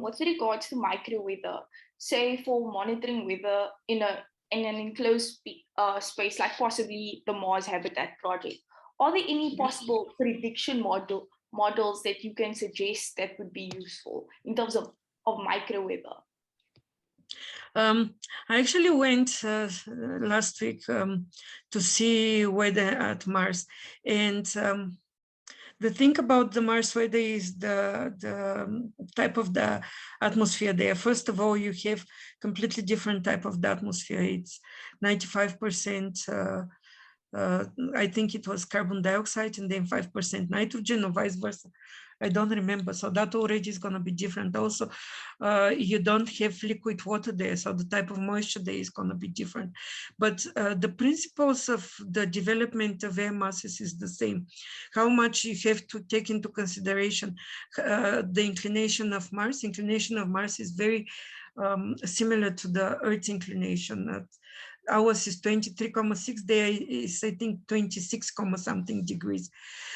with regards to micro weather, say for monitoring weather in an enclosed space, like possibly the Mars Habitat Project, are there any possible prediction models that you can suggest that would be useful in terms of micro weather? I actually went last week to see weather at Mars, and the thing about the Mars weather is the type of the atmosphere there. First of all, you have completely different type of the atmosphere. It's 95%, I think it was carbon dioxide, and then 5% nitrogen, or vice versa. I don't remember. So that already is going to be different. Also, you don't have liquid water there, so the type of moisture there is going to be different. But the principles of the development of air masses is the same. How much you have to take into consideration the inclination of Mars. Inclination of Mars is very similar to the Earth's inclination. Ours is 23.6, there is, I think, 26, something degrees.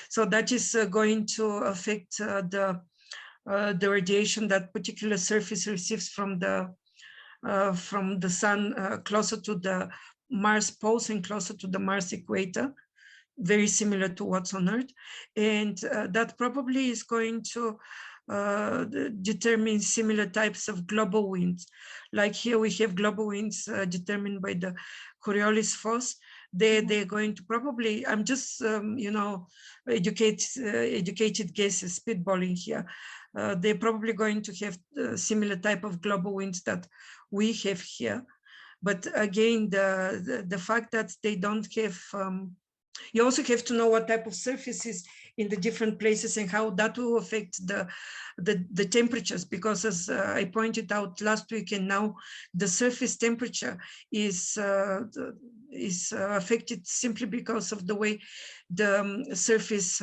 So that is going to affect the radiation that particular surface receives from the sun closer to the Mars poles and closer to the Mars equator, very similar to what's on Earth. And that probably is going to determine similar types of global winds. Like here we have global winds determined by the Coriolis force. they're going to probably, I'm just, you know, educated guesses, spitballing here. They're probably going to have similar type of global winds that we have here. But again, the fact that they don't have, you also have to know what type of surfaces in the different places and how that will affect the temperatures, because as I pointed out last week, and now the surface temperature is affected simply because of the way the surface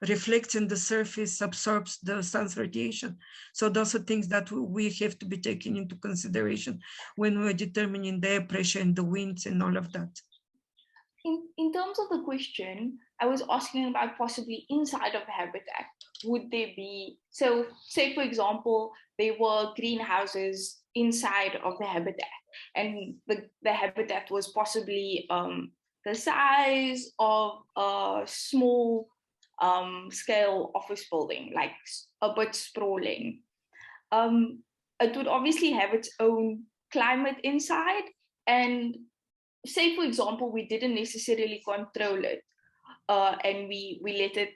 reflects and the surface absorbs the sun's radiation. So those are things that we have to be taken into consideration when we're determining the air pressure and the winds and all of that. In terms of the question, I was asking about possibly inside of the habitat. Would there be, so say for example, there were greenhouses inside of the habitat, and the habitat was possibly the size of a small scale office building, like a bit sprawling. It would obviously have its own climate inside, and say, for example, we didn't necessarily control it and we let it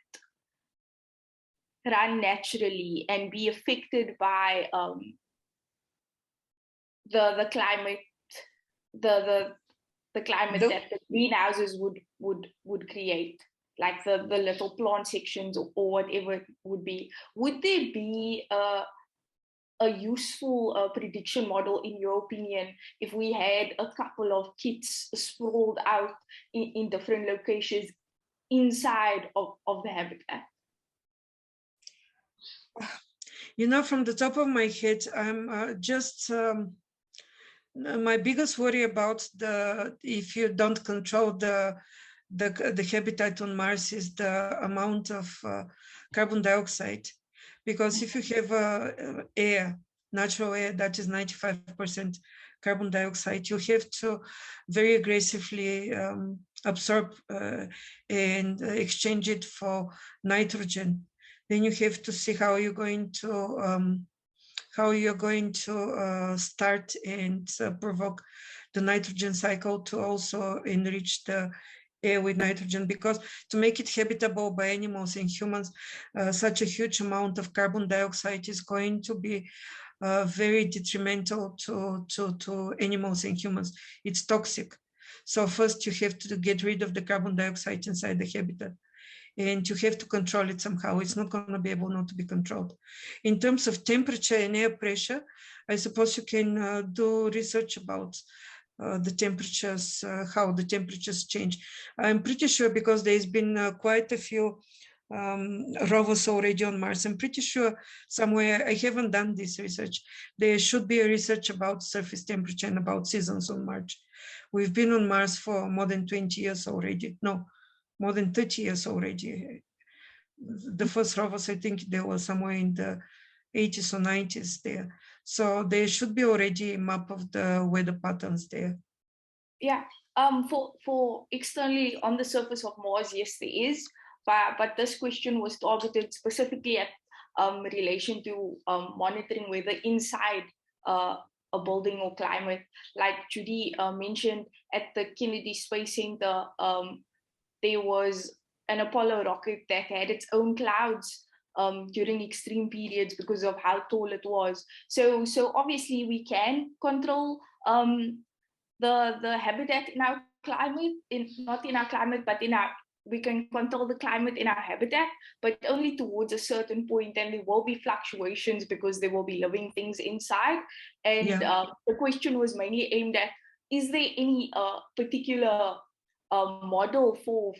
run naturally and be affected by the climate, the climate that the greenhouses would create, like the little plant sections or whatever it would be. Would there be a useful prediction model, in your opinion, if we had a couple of kits sprawled out in different locations inside of the habitat? You know, from the top of my head, I'm my biggest worry about if you don't control the habitat on Mars is the amount of carbon dioxide. Because if you have air, natural air, that is 95% carbon dioxide, you have to very aggressively absorb and exchange it for nitrogen. Then you have to see how you're going to start and provoke the nitrogen cycle to also enrich the air with nitrogen, because to make it habitable by animals and humans, such a huge amount of carbon dioxide is going to be very detrimental to animals and humans. It's toxic. So first you have to get rid of the carbon dioxide inside the habitat, and you have to control it somehow. It's not going to be able not to be controlled. In terms of temperature and air pressure, I suppose you can do research about the temperatures, how the temperatures change. I'm pretty sure, because there's been quite a few rovers already on Mars. I'm pretty sure somewhere, I haven't done this research, there should be a research about surface temperature and about seasons on Mars. We've been on Mars for more than 20 years already. No, more than 30 years already. The first rovers, I think they were somewhere in the 80s or 90s there. So there should be already a map of the weather patterns there. Yeah, for externally on the surface of Mars, yes, there is, but this question was targeted specifically at relation to monitoring weather inside a building or climate. Like Judy mentioned, at the Kennedy Space Center, there was an Apollo rocket that had its own clouds during extreme periods because of how tall it was. So obviously we can control the habitat in our climate, not in our climate, but we can control the climate in our habitat, but only towards a certain point, and there will be fluctuations because there will be living things inside. And the question was mainly aimed at, is there any particular model for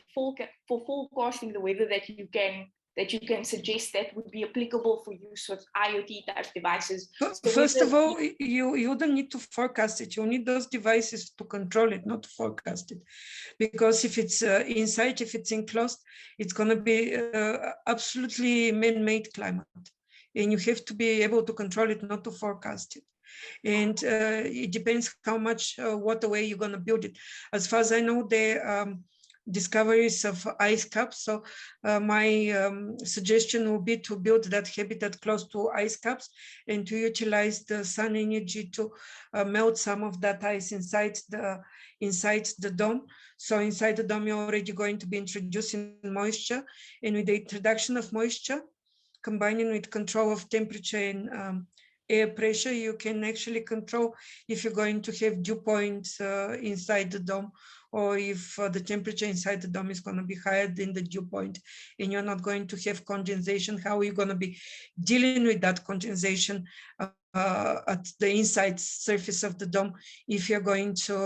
forecasting the weather that you can suggest that would be applicable for use with IoT type devices? So first of all, you don't need to forecast it. You need those devices to control it, not to forecast it. Because if it's inside, if it's enclosed, it's going to be absolutely man-made climate. And you have to be able to control it, not to forecast it. And it depends how much waterway you're going to build it. As far as I know, discoveries of ice caps. So my suggestion will be to build that habitat close to ice caps and to utilize the sun energy to melt some of that ice inside the dome. So inside the dome, you're already going to be introducing moisture, and with the introduction of moisture, combining with control of temperature and air pressure, you can actually control if you're going to have dew points inside the dome, or if the temperature inside the dome is going to be higher than the dew point and you're not going to have condensation. How are you going to be dealing with that condensation at the inside surface of the dome if you're going to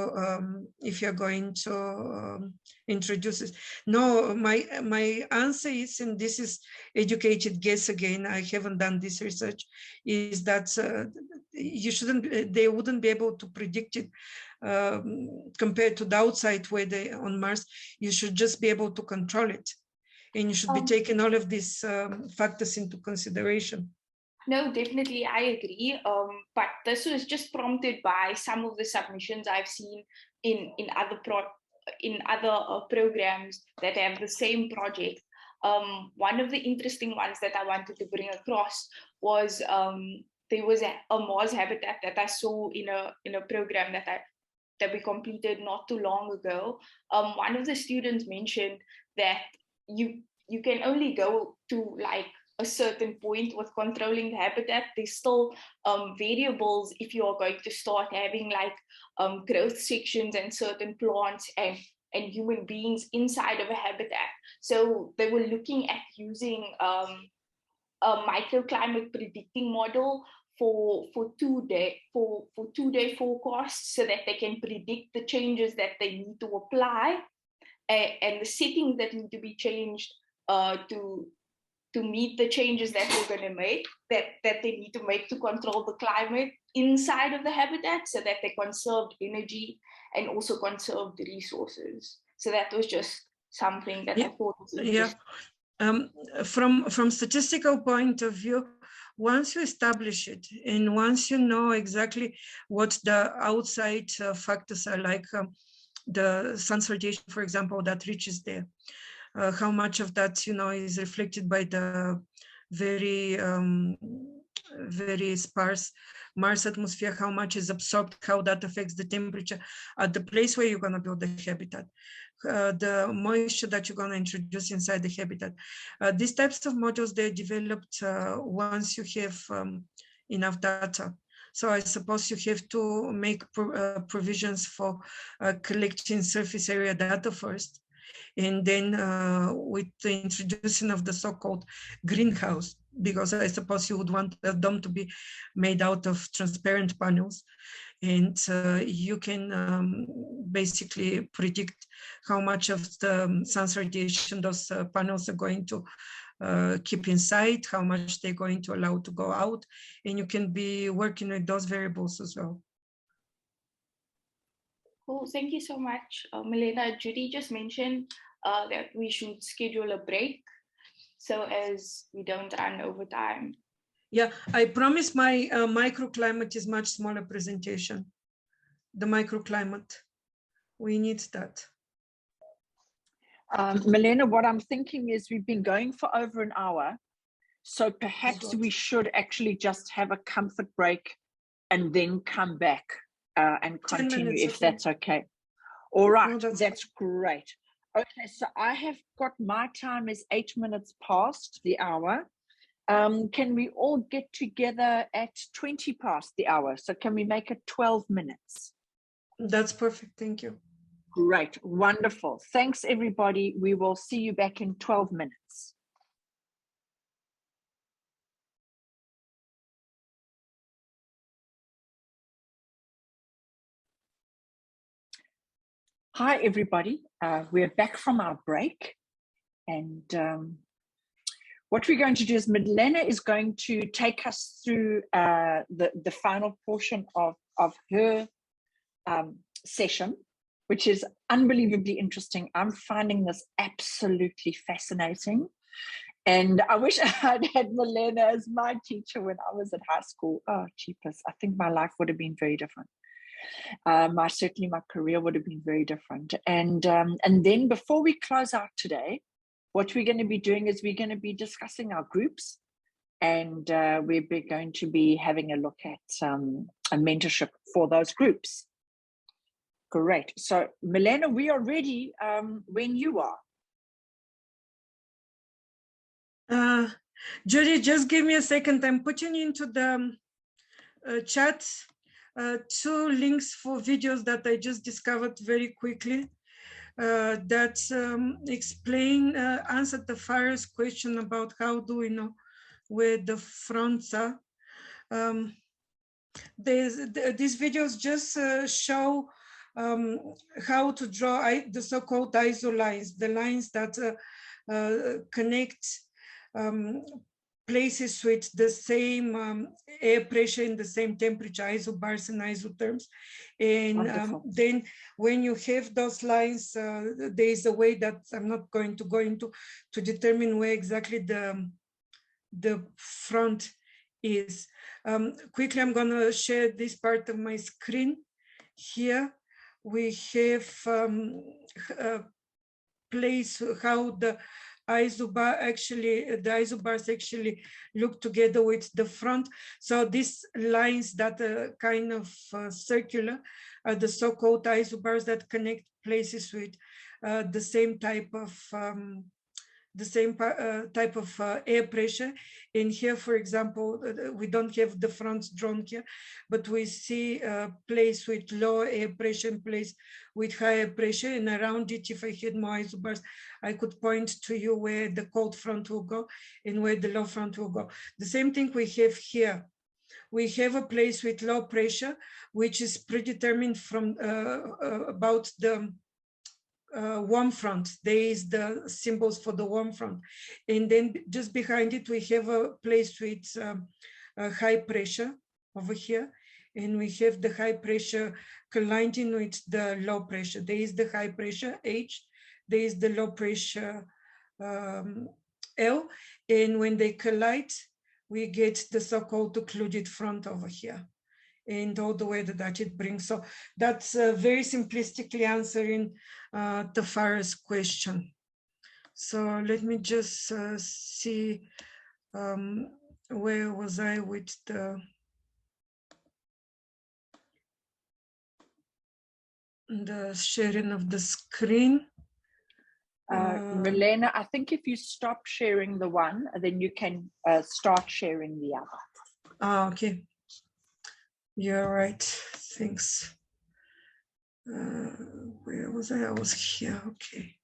introduce it? No, my answer is, and this is educated guess again, I haven't done this research, is that they wouldn't be able to predict it compared to the outside weather on Mars. You should just be able to control it, and you should be taking all of these factors into consideration. No, definitely, I agree. But this was just prompted by some of the submissions I've seen in other programs that have the same project. One of the interesting ones that I wanted to bring across was there was a Mars habitat that I saw in a program that we completed not too long ago. One of the students mentioned that you can only go to like a certain point with controlling the habitat. There's still variables if you are going to start having like growth sections and certain plants and human beings inside of a habitat. So they were looking at using a microclimate predicting model for 2 day forecasts, so that they can predict the changes that they need to apply and the settings that need to be changed to meet the changes that we're going to make, that they need to make to control the climate inside of the habitat, so that they conserved energy and also conserved the resources. So that was just something that I thought was interesting. From statistical point of view, once you establish it and once you know exactly what the outside factors are, like the sun's radiation, for example, that reaches there, how much of that is reflected by the very sparse Mars atmosphere, how much is absorbed, how that affects the temperature at the place where you're going to build the habitat, the moisture that you're going to introduce inside the habitat. These types of models, they're developed once you have enough data. So I suppose you have to make provisions for collecting surface area data first. And then with the introduction of the so-called greenhouse, because I suppose you would want the dome to be made out of transparent panels, and you can basically predict how much of the sun's radiation those panels are going to keep inside, how much they're going to allow to go out, and you can be working with those variables as well. Cool, thank you so much, Milena. Judy just mentioned that we should schedule a break so as we don't run over time. Yeah, I promise my microclimate is much smaller presentation. The microclimate, we need that. Milena, what I'm thinking is we've been going for over an hour, so perhaps we should actually just have a comfort break and then come back and continue, if that's okay. All right, no, that's great. Okay, so I have got my time is 8 minutes past the hour. Can we all get together at 20 past the hour? So can we make it 12 minutes? That's perfect, thank you. Great, wonderful. Thanks, everybody. We will see you back in 12 minutes. Hi, everybody. We're back from our break. And what we're going to do is Milena is going to take us through the final portion of her session, which is unbelievably interesting. I'm finding this absolutely fascinating. And I wish I had had Milena as my teacher when I was at high school. Oh, jeepers. I think my life would have been very different. Certainly my career would have been very different. And then before we close out today, what we're going to be doing is we're going to be discussing our groups, and we're going to be having a look at a mentorship for those groups. Great. So Milena, we are ready when you are. Judy, just give me a second. I'm putting into the chat 2 links for videos that I just discovered very quickly that explain, answer the first question about how do we know where the fronts are. These videos just show how to draw the so-called ISO lines, the lines that connect places with the same air pressure and the same temperature, isobars and isotherms. And then when you have those lines, there is a way that I'm not going to go into to determine where exactly the front is. Quickly, I'm going to share this part of my screen. Here we have a place how the isobars actually look together with the front. So these lines that are kind of circular are the so-called isobars that connect places with the same type of air pressure. In here, for example, we don't have the fronts drawn here, but we see a place with lower air pressure and place with higher pressure, and around it, if I had more isobars, I could point to you where the cold front will go and where the low front will go. The same thing we have here. We have a place with low pressure, which is predetermined from about the warm front. There is the symbols for the warm front, and then just behind it we have a place with high pressure over here, and we have the high pressure colliding with the low pressure. There is the high pressure H, there is the low pressure L, and when they collide we get the so-called occluded front over here, and all the weather that it brings. So that's very simplistically answering the first question. So let me just see, where was I with the sharing of the screen. Milena, I think if you stop sharing the one, then you can start sharing the other. Okay. You're right. Thanks. Where was I? I was here. Okay.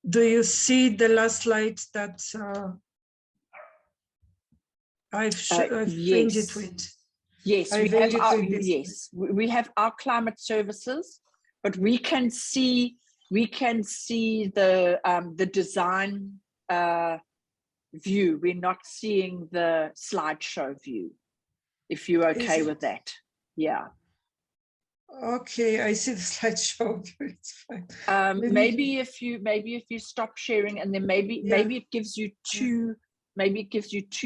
Do you see the last slide that I've yes. ended with? Yes, we have our climate services, but we can see the design view. We're not seeing the slideshow view, if you're okay with that. Yeah. Okay, I see the slideshow view. It's fine. Maybe if you stop sharing, and then maybe it gives you two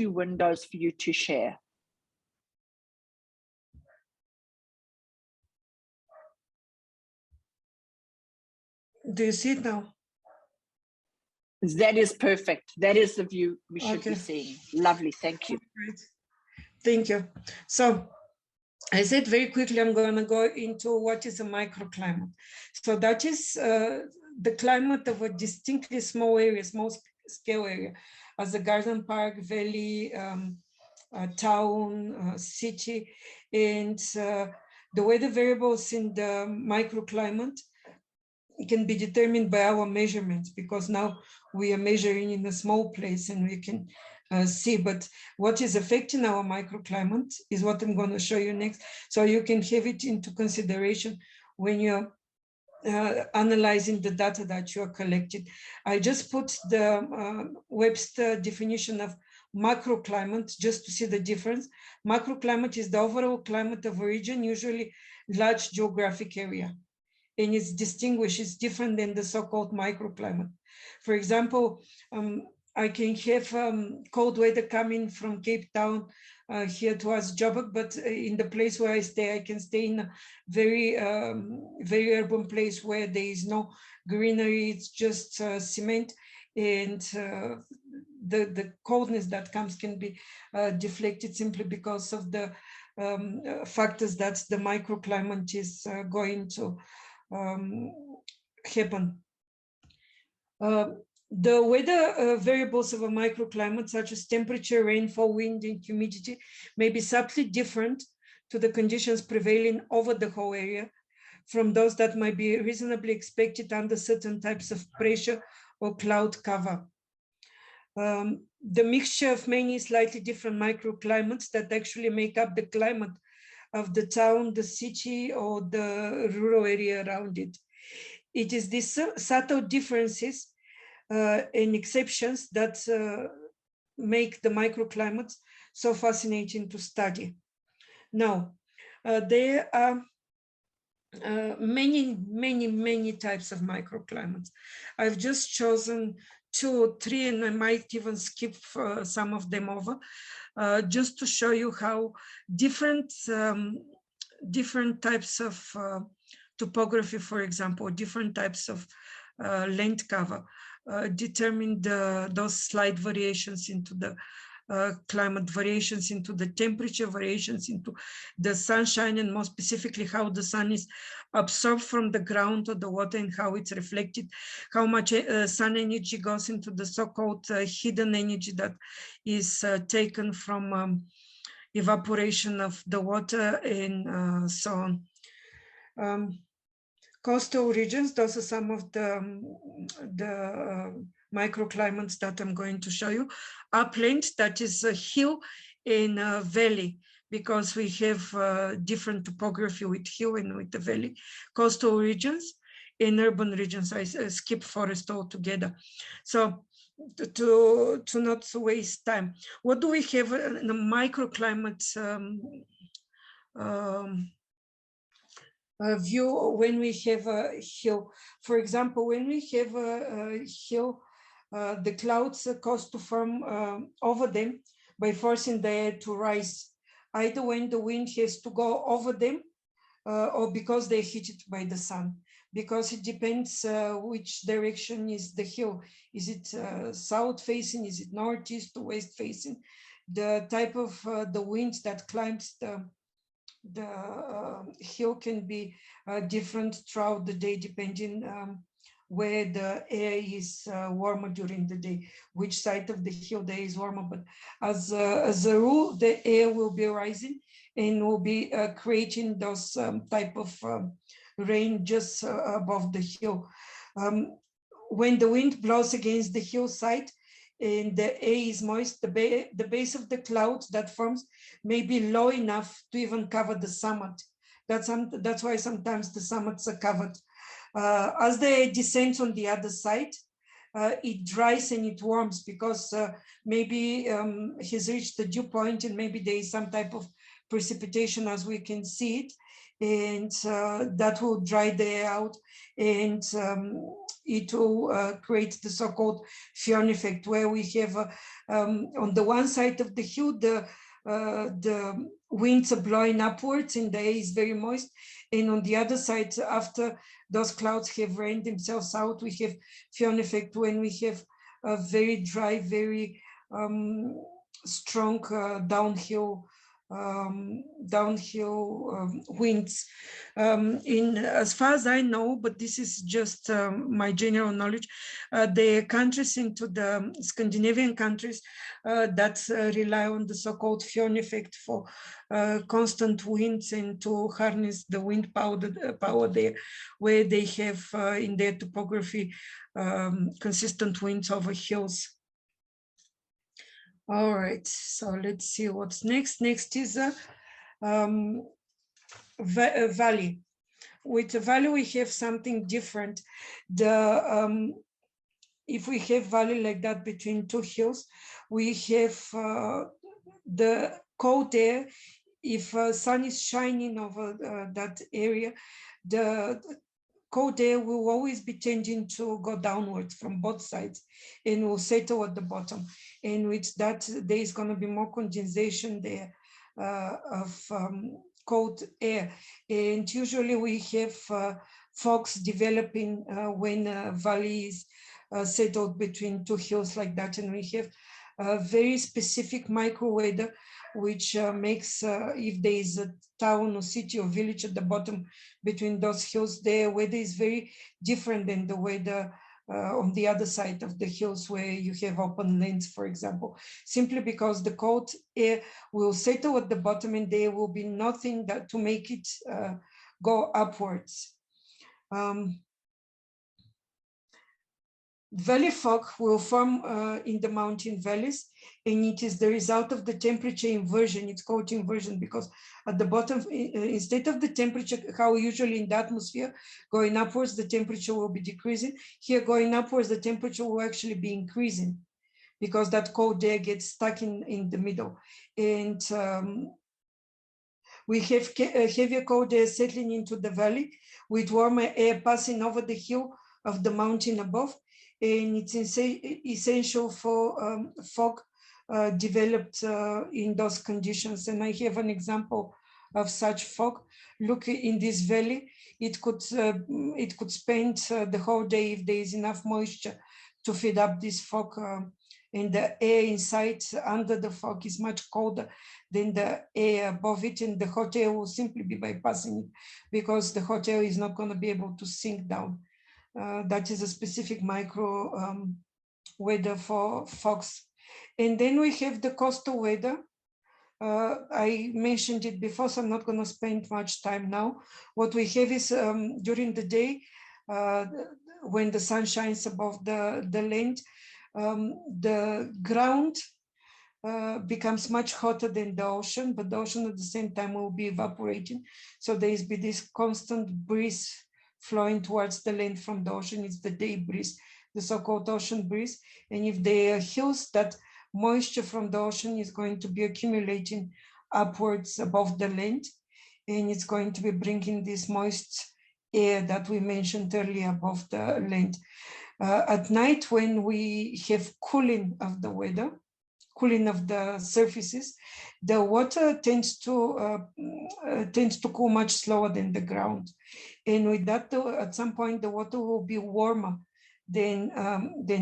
windows for you to share. Do you see it now? That is perfect. That is the view we should be seeing. Lovely. Thank you. Great. Thank you. So I said very quickly, I'm going to go into what is a microclimate. So that is the climate of a distinctly small area, small scale area, as a garden park, valley, town, city. And the weather variables in the microclimate can be determined by our measurements, because now we are measuring in a small place and we can see, but what is affecting our microclimate is what I'm going to show you next. So you can have it into consideration when you're analyzing the data that you are collecting. I just put the Webster definition of macroclimate just to see the difference. Macroclimate is the overall climate of a region, usually large geographic area. And it's distinguished, it's different than the so-called microclimate. For example, I can have cold weather coming from Cape Town here towards Joburg, but in the place where I stay, I can stay in a very, very urban place where there is no greenery, it's just cement, and the coldness that comes can be deflected simply because of the factors that the microclimate is going to happen. The weather variables of a microclimate, such as temperature, rainfall, wind, and humidity, may be subtly different to the conditions prevailing over the whole area from those that might be reasonably expected under certain types of pressure or cloud cover. The mixture of many slightly different microclimates that actually make up the climate of the town, the city, or the rural area around it. It is these subtle differences and exceptions that make the microclimates so fascinating to study. Now, there are many types of microclimates. I've just chosen 2 or 3, and I might even skip some of them over, just to show you how different types of topography, for example, different types of land cover determine those slight variations into the climate, variations into the temperature, variations into the sunshine, and more specifically how the sun is absorbed from the ground or the water and how it's reflected, how much sun energy goes into the so-called hidden energy that is taken from evaporation of the water, and so on. Coastal regions, those are some of the microclimates that I'm going to show you. Upland, that is a hill in a valley, because we have different topography with hill and with the valley. Coastal regions. In urban regions, I skip forest altogether. So to not waste time, what do we have in a microclimate view when we have a hill? For example, when we have a hill, the clouds cause to form over them by forcing the air to rise, either when the wind has to go over them or because they're heated by the sun, because it depends which direction is the hill. Is it south facing? Is it northeast to west facing? The type of the wind that climbs the hill can be different throughout the day, depending where the air is warmer during the day, which side of the hill there is warmer. But as a rule, the air will be rising and will be creating those type of rain just above the hill. When the wind blows against the hillside and the air is moist, the base of the cloud that forms may be low enough to even cover the summit. That's why sometimes the summits are covered. As the air descends on the other side, it dries and it warms, because maybe he's reached the dew point and maybe there is some type of precipitation as we can see it, and that will dry the air out, and it will create the so-called Fion effect, where we have on the one side of the hill, the winds are blowing upwards and the air is very moist, and on the other side, after those clouds have rained themselves out, we have Fion effect, when we have a very dry, very strong downhill winds. As far as I know, but this is just my general knowledge, the countries into the Scandinavian countries that rely on the so-called Fion effect for constant winds and to harness the wind power there, where they have in their topography consistent winds over hills. All right, so let's see what's next. Next is a valley. With a valley, we have something different. If we have valley like that between two hills, we have the cold air. If sun is shining over that area, the cold air will always be tending to go downwards from both sides and will settle at the bottom. And with that, there is going to be more condensation there of cold air. And usually we have fogs developing when a valley is settled between two hills like that. And we have a very specific micro weather, which makes, if there is a town or city or village at the bottom between those hills, the weather is very different than the weather on the other side of the hills where you have open lands, for example, simply because the cold air will settle at the bottom and there will be nothing that to make it go upwards. Valley fog will form in the mountain valleys, and it is the result of the temperature inversion. It's called inversion because at the bottom, instead of the temperature, how usually in the atmosphere, going upwards, the temperature will be decreasing. Here, going upwards, the temperature will actually be increasing because that cold air gets stuck in the middle. And we have heavier cold air settling into the valley with warmer air passing over the hill of the mountain above. And it's essential for fog developed in those conditions. And I have an example of such fog. Look in this valley, it could spend the whole day if there is enough moisture to feed up this fog. And the air inside under the fog is much colder than the air above it, and the hot air will simply be bypassing it because the hot air is not going to be able to sink down. That is a specific micro weather for fogs. And then we have the coastal weather. I mentioned it before, so I'm not going to spend much time now. What we have is during the day, when the sun shines above the land, the ground becomes much hotter than the ocean, but the ocean at the same time will be evaporating. So there is this constant breeze flowing towards the land from the ocean. It's the day breeze, the so-called ocean breeze. And if there are hills, that moisture from the ocean is going to be accumulating upwards above the land, and it's going to be bringing this moist air that we mentioned earlier above the land. At night, when we have cooling of the weather, cooling of the surfaces, the water tends to cool much slower than the ground. And with that, at some point, the water will be warmer than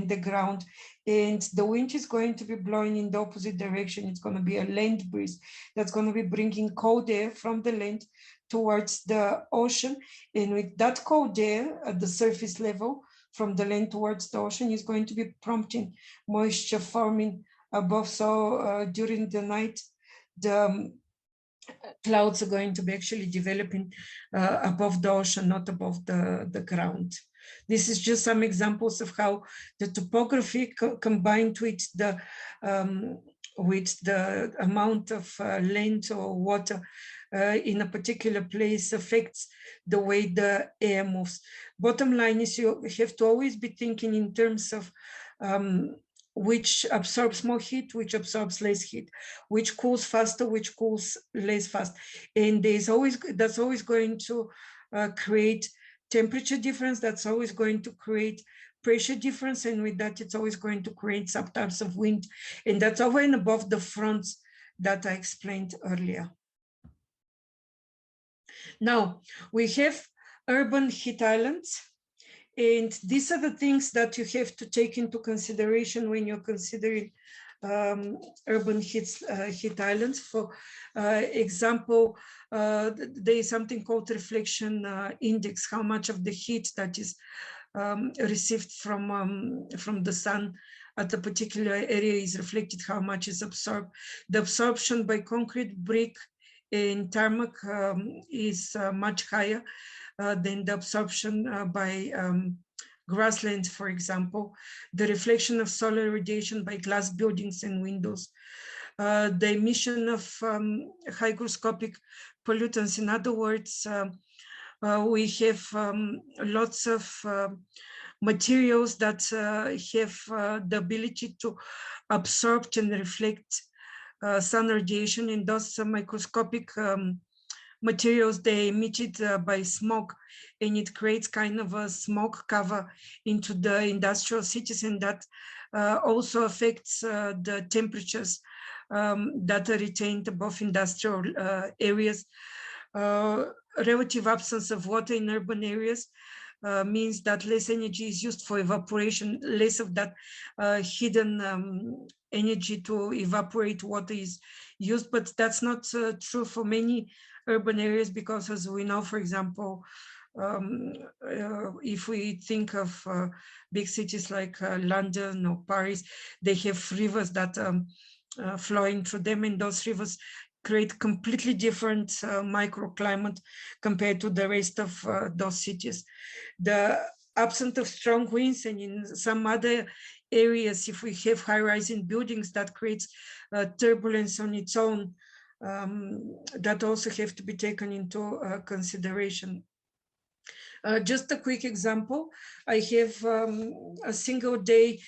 the ground. And the wind is going to be blowing in the opposite direction. It's going to be a land breeze that's going to be bringing cold air from the land towards the ocean. And with that cold air at the surface level, from the land towards the ocean, is going to be prompting moisture forming above. So during the night, the clouds are going to be actually developing above the ocean, not above the ground. This is just some examples of how the topography combined with the amount of land or water in a particular place affects the way the air moves. Bottom line is you have to always be thinking in terms of which absorbs more heat, which absorbs less heat, which cools faster, which cools less fast. And that's always going to create temperature difference, that's always going to create pressure difference, and with that, it's always going to create some types of wind. And that's over and above the fronts that I explained earlier. Now, we have urban heat islands. And these are the things that you have to take into consideration when you're considering urban heat islands. For example, there is something called reflection index, how much of the heat that is received from the sun at a particular area is reflected, how much is absorbed. The absorption by concrete, brick, and tarmac is much higher than the absorption by grasslands, for example. The reflection of solar radiation by glass buildings and windows. The emission of hygroscopic pollutants. In other words, we have lots of materials that have the ability to absorb and reflect sun radiation, and those microscopic materials, they emitted by smoke. and it creates kind of a smoke cover into the industrial cities, and that also affects the temperatures that are retained above industrial areas. Relative absence of water in urban areas means that less energy is used for evaporation, less of that hidden energy to evaporate water is used, but that's not true for many urban areas, because as we know, for example, if we think of big cities like London or Paris, they have rivers that flowing through them, and those rivers create completely different microclimate compared to the rest of those cities. The absence of strong winds, and in some other areas, if we have high-rising buildings, that creates turbulence on its own, that also have to be taken into consideration. Just a quick example, I have a single day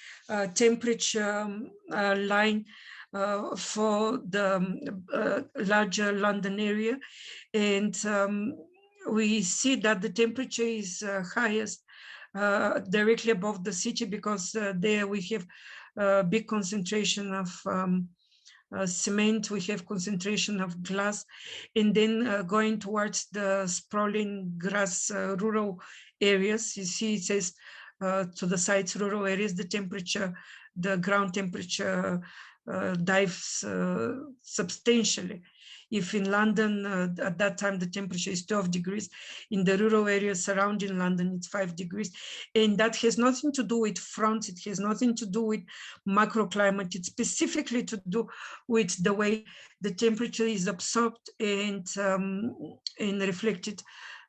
temperature line for the larger London area, and we see that the temperature is highest directly above the city, because there we have a big concentration of cement, we have concentration of glass, and then going towards the sprawling grass rural areas, you see it says to the sides rural areas, the temperature, the ground temperature dives substantially. If in London at that time the temperature is 12 degrees, in the rural areas surrounding London it's 5 degrees, and that has nothing to do with fronts, it has nothing to do with macroclimate, it's specifically to do with the way the temperature is absorbed and reflected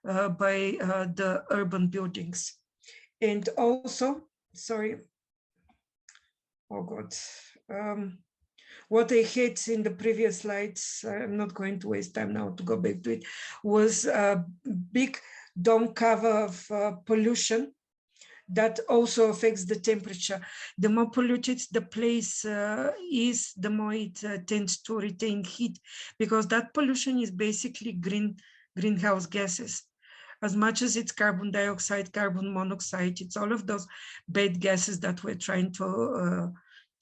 by the urban buildings. And also, sorry, oh God, what I had in the previous slides, I'm not going to waste time now to go back to it, was a big dome cover of pollution that also affects the temperature. The more polluted the place is, the more it tends to retain heat, because that pollution is basically greenhouse gases. As much as it's carbon dioxide, carbon monoxide, it's all of those bad gases that we're trying to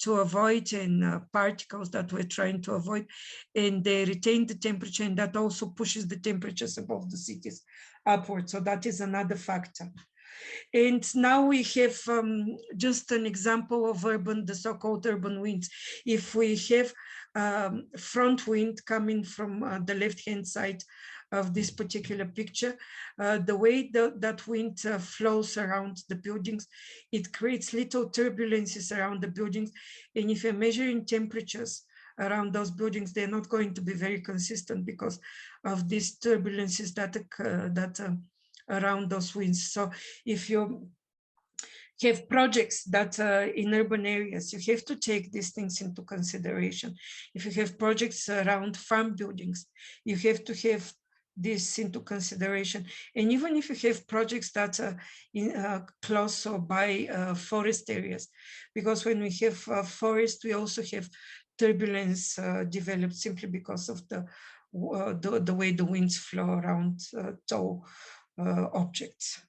avoid, and particles that we're trying to avoid, and they retain the temperature, and that also pushes the temperatures above the cities upward. So that is another factor. And now we have just an example of the so-called urban winds. If we have front wind coming from the left-hand side of this particular picture, the way that wind flows around the buildings, it creates little turbulences around the buildings. And if you're measuring temperatures around those buildings, they're not going to be very consistent because of these turbulences that around those winds. So if you have projects that are in urban areas, you have to take these things into consideration. If you have projects around farm buildings, you have to have this into consideration. And even if you have projects that are in close or by forest areas, because when we have forest, we also have turbulence developed simply because of the way the winds flow around tall objects.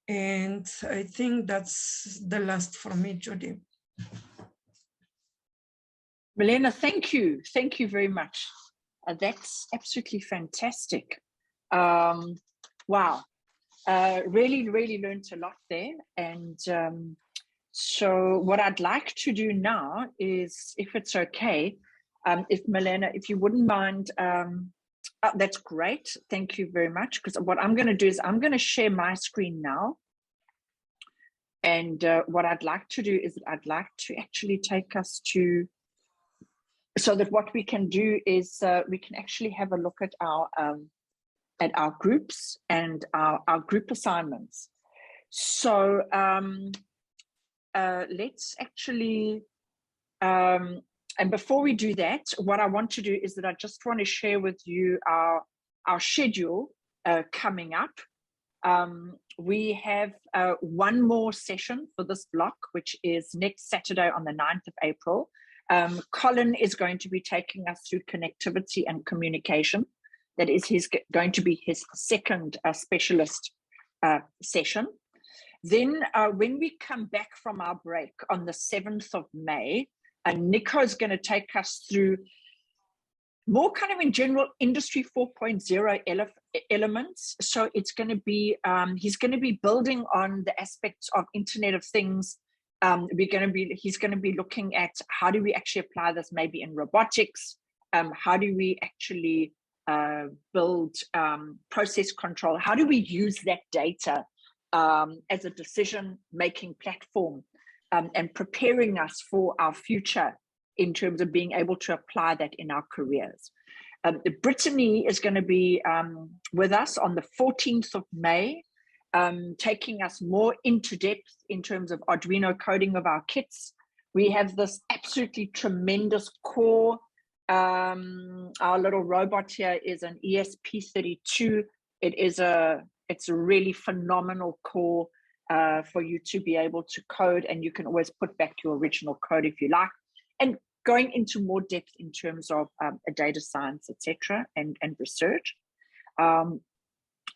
And I think that's the last from me, Judy. Milena, thank you. Thank you very much. That's absolutely fantastic. Wow. Really learned a lot there. And so what I'd like to do now is, if it's okay, if Milena, if you wouldn't mind, that's great. Thank you very much. Because what I'm going to do is I'm going to share my screen now. And what I'd like to do is I'd like to actually take us to, so that what we can do is we can actually have a look at our groups and our group assignments. So let's actually, and before we do that, what I want to do is that I just want to share with you our schedule coming up. We have one more session for this block, which is next Saturday on the 9th of April. Colin is going to be taking us through connectivity and communication. That is going to be his second specialist session. Then when we come back from our break on the 7th of May, Nico is going to take us through more kind of in general industry 4.0 elements. So it's going to be, he's going to be building on the aspects of Internet of Things. He's going to be looking at how do we actually apply this maybe in robotics? How do we actually build process control? How do we use that data as a decision-making platform and preparing us for our future in terms of being able to apply that in our careers. Brittany is going to be with us on the 14th of May, taking us more into depth in terms of Arduino coding of our kits. We have this absolutely tremendous core. Our little robot here is an ESP32. It's a really phenomenal core for you to be able to code, and you can always put back your original code if you like. And going into more depth in terms of data science, etc., and research. On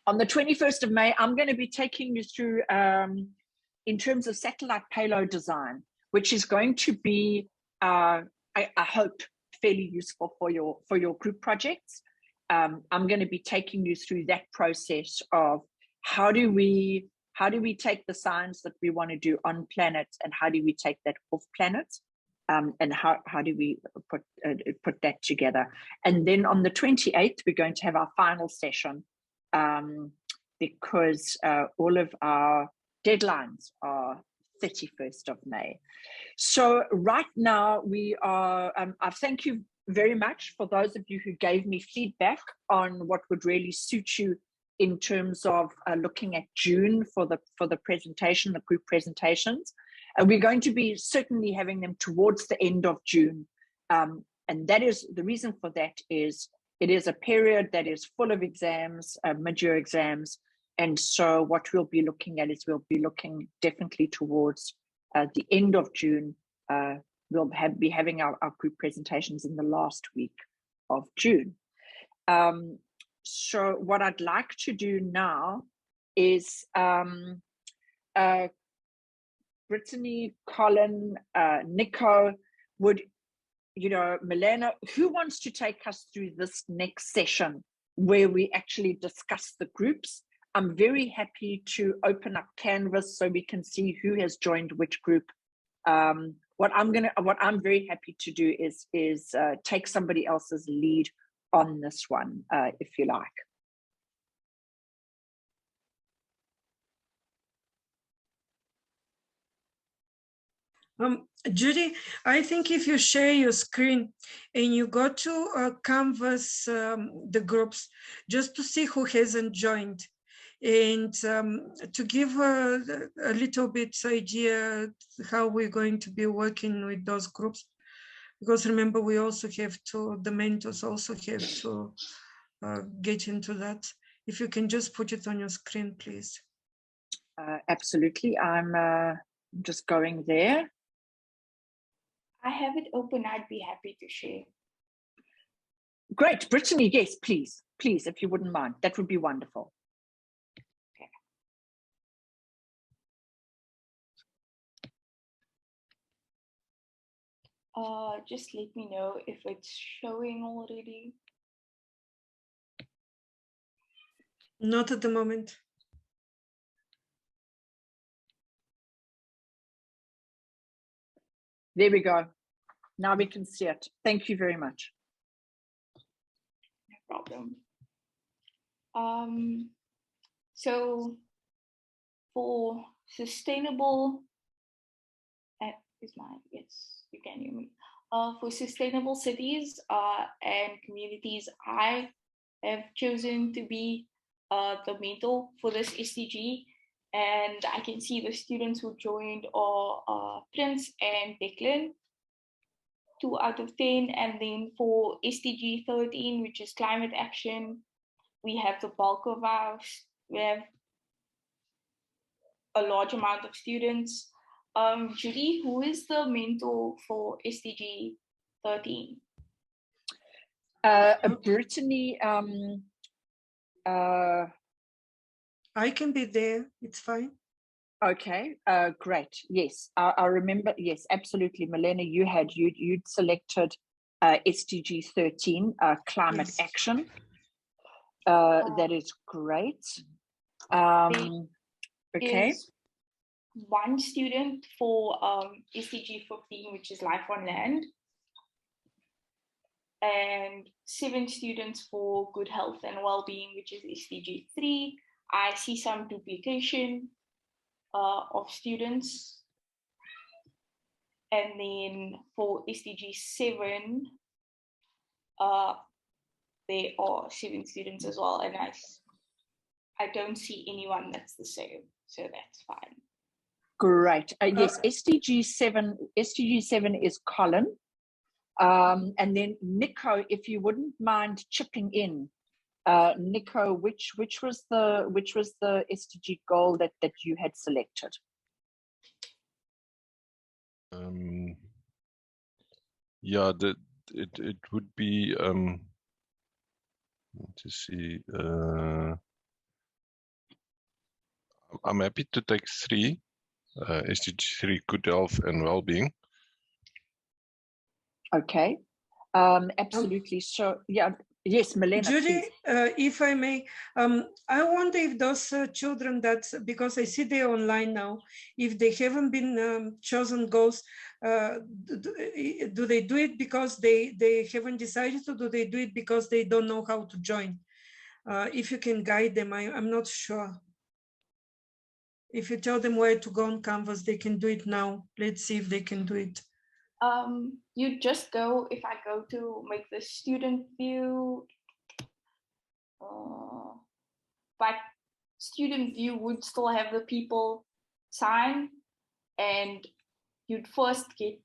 the 21st of May, I'm going to be taking you through, in terms of satellite payload design, which is going to be, I hope, fairly useful for your group projects. I'm going to be taking you through that process of how do we take the science that we want to do on planet, and how do we take that off planet, and how do we put that together. And then on the 28th, we're going to have our final session, because all of our deadlines are 31st of May. So right now we are, I thank you very much for those of you who gave me feedback on what would really suit you in terms of looking at June for the presentation, the group presentations. We're going to be certainly having them towards the end of June. And that is, the reason for that is, it is a period that is full of exams, mid-year exams. And so what we'll be looking at is, we'll be looking definitely towards the end of June. We'll be having our group presentations in the last week of June. So what I'd like to do now is Brittany, Colin, Nico, would, Milena, who wants to take us through this next session where we actually discuss the groups? I'm very happy to open up Canvas so we can see who has joined which group. What I'm very happy to do is take somebody else's lead on this one, if you like. Judy, I think if you share your screen and you go to Canvas, the groups, just to see who hasn't joined, and to give a little bit idea how we're going to be working with those groups, because remember, we also have to, the mentors also have to get into that. If you can just put it on your screen, please. Absolutely, I'm just going there. I have it open. I'd be happy to share. Great, Brittany, yes, please, if you wouldn't mind, that would be wonderful. Just let me know if it's showing already. Not at the moment. There we go. Now we can see it. Thank you very much. No problem. So for sustainable, yes, you can hear me. For sustainable cities and communities, I have chosen to be the mentor for this SDG. And I can see the students who joined are Prince and Declan, 2 out of 10. And then for SDG 13, which is climate action, we have the bulk of we have a large amount of students. Judy, who is the mentor for SDG 13? Brittany, I can be there. It's fine. Okay, great. Yes, I remember. Yes, absolutely. Milena, you'd selected SDG 13, climate Yes. action. That is great. Okay. Is one student for SDG 15, which is life on land, and 7 students for good health and well-being, which is SDG 3. I see some duplication of students. And then for SDG 7, there are 7 students as well, and I don't see anyone that's the same, so that's fine. Great. Yes, SDG 7 is Colin. And then Nico, if you wouldn't mind chipping in, Nico, which was the SDG goal that you had selected? Yeah, it would be to see. I'm happy to take 3, SDG 3, good health and well-being. Okay, absolutely. So yeah, yes, Milena, Judy, please. if I may, I wonder if those children that, because I see they're online now, if they haven't been chosen goals, do they do it because they haven't decided, or do they do it because they don't know how to join? If you can guide them, I'm not sure. If you tell them where to go on Canvas, they can do it now. Let's see if they can do it. You just go, if I go to make the student view, but student view would still have the people sign, and you'd first get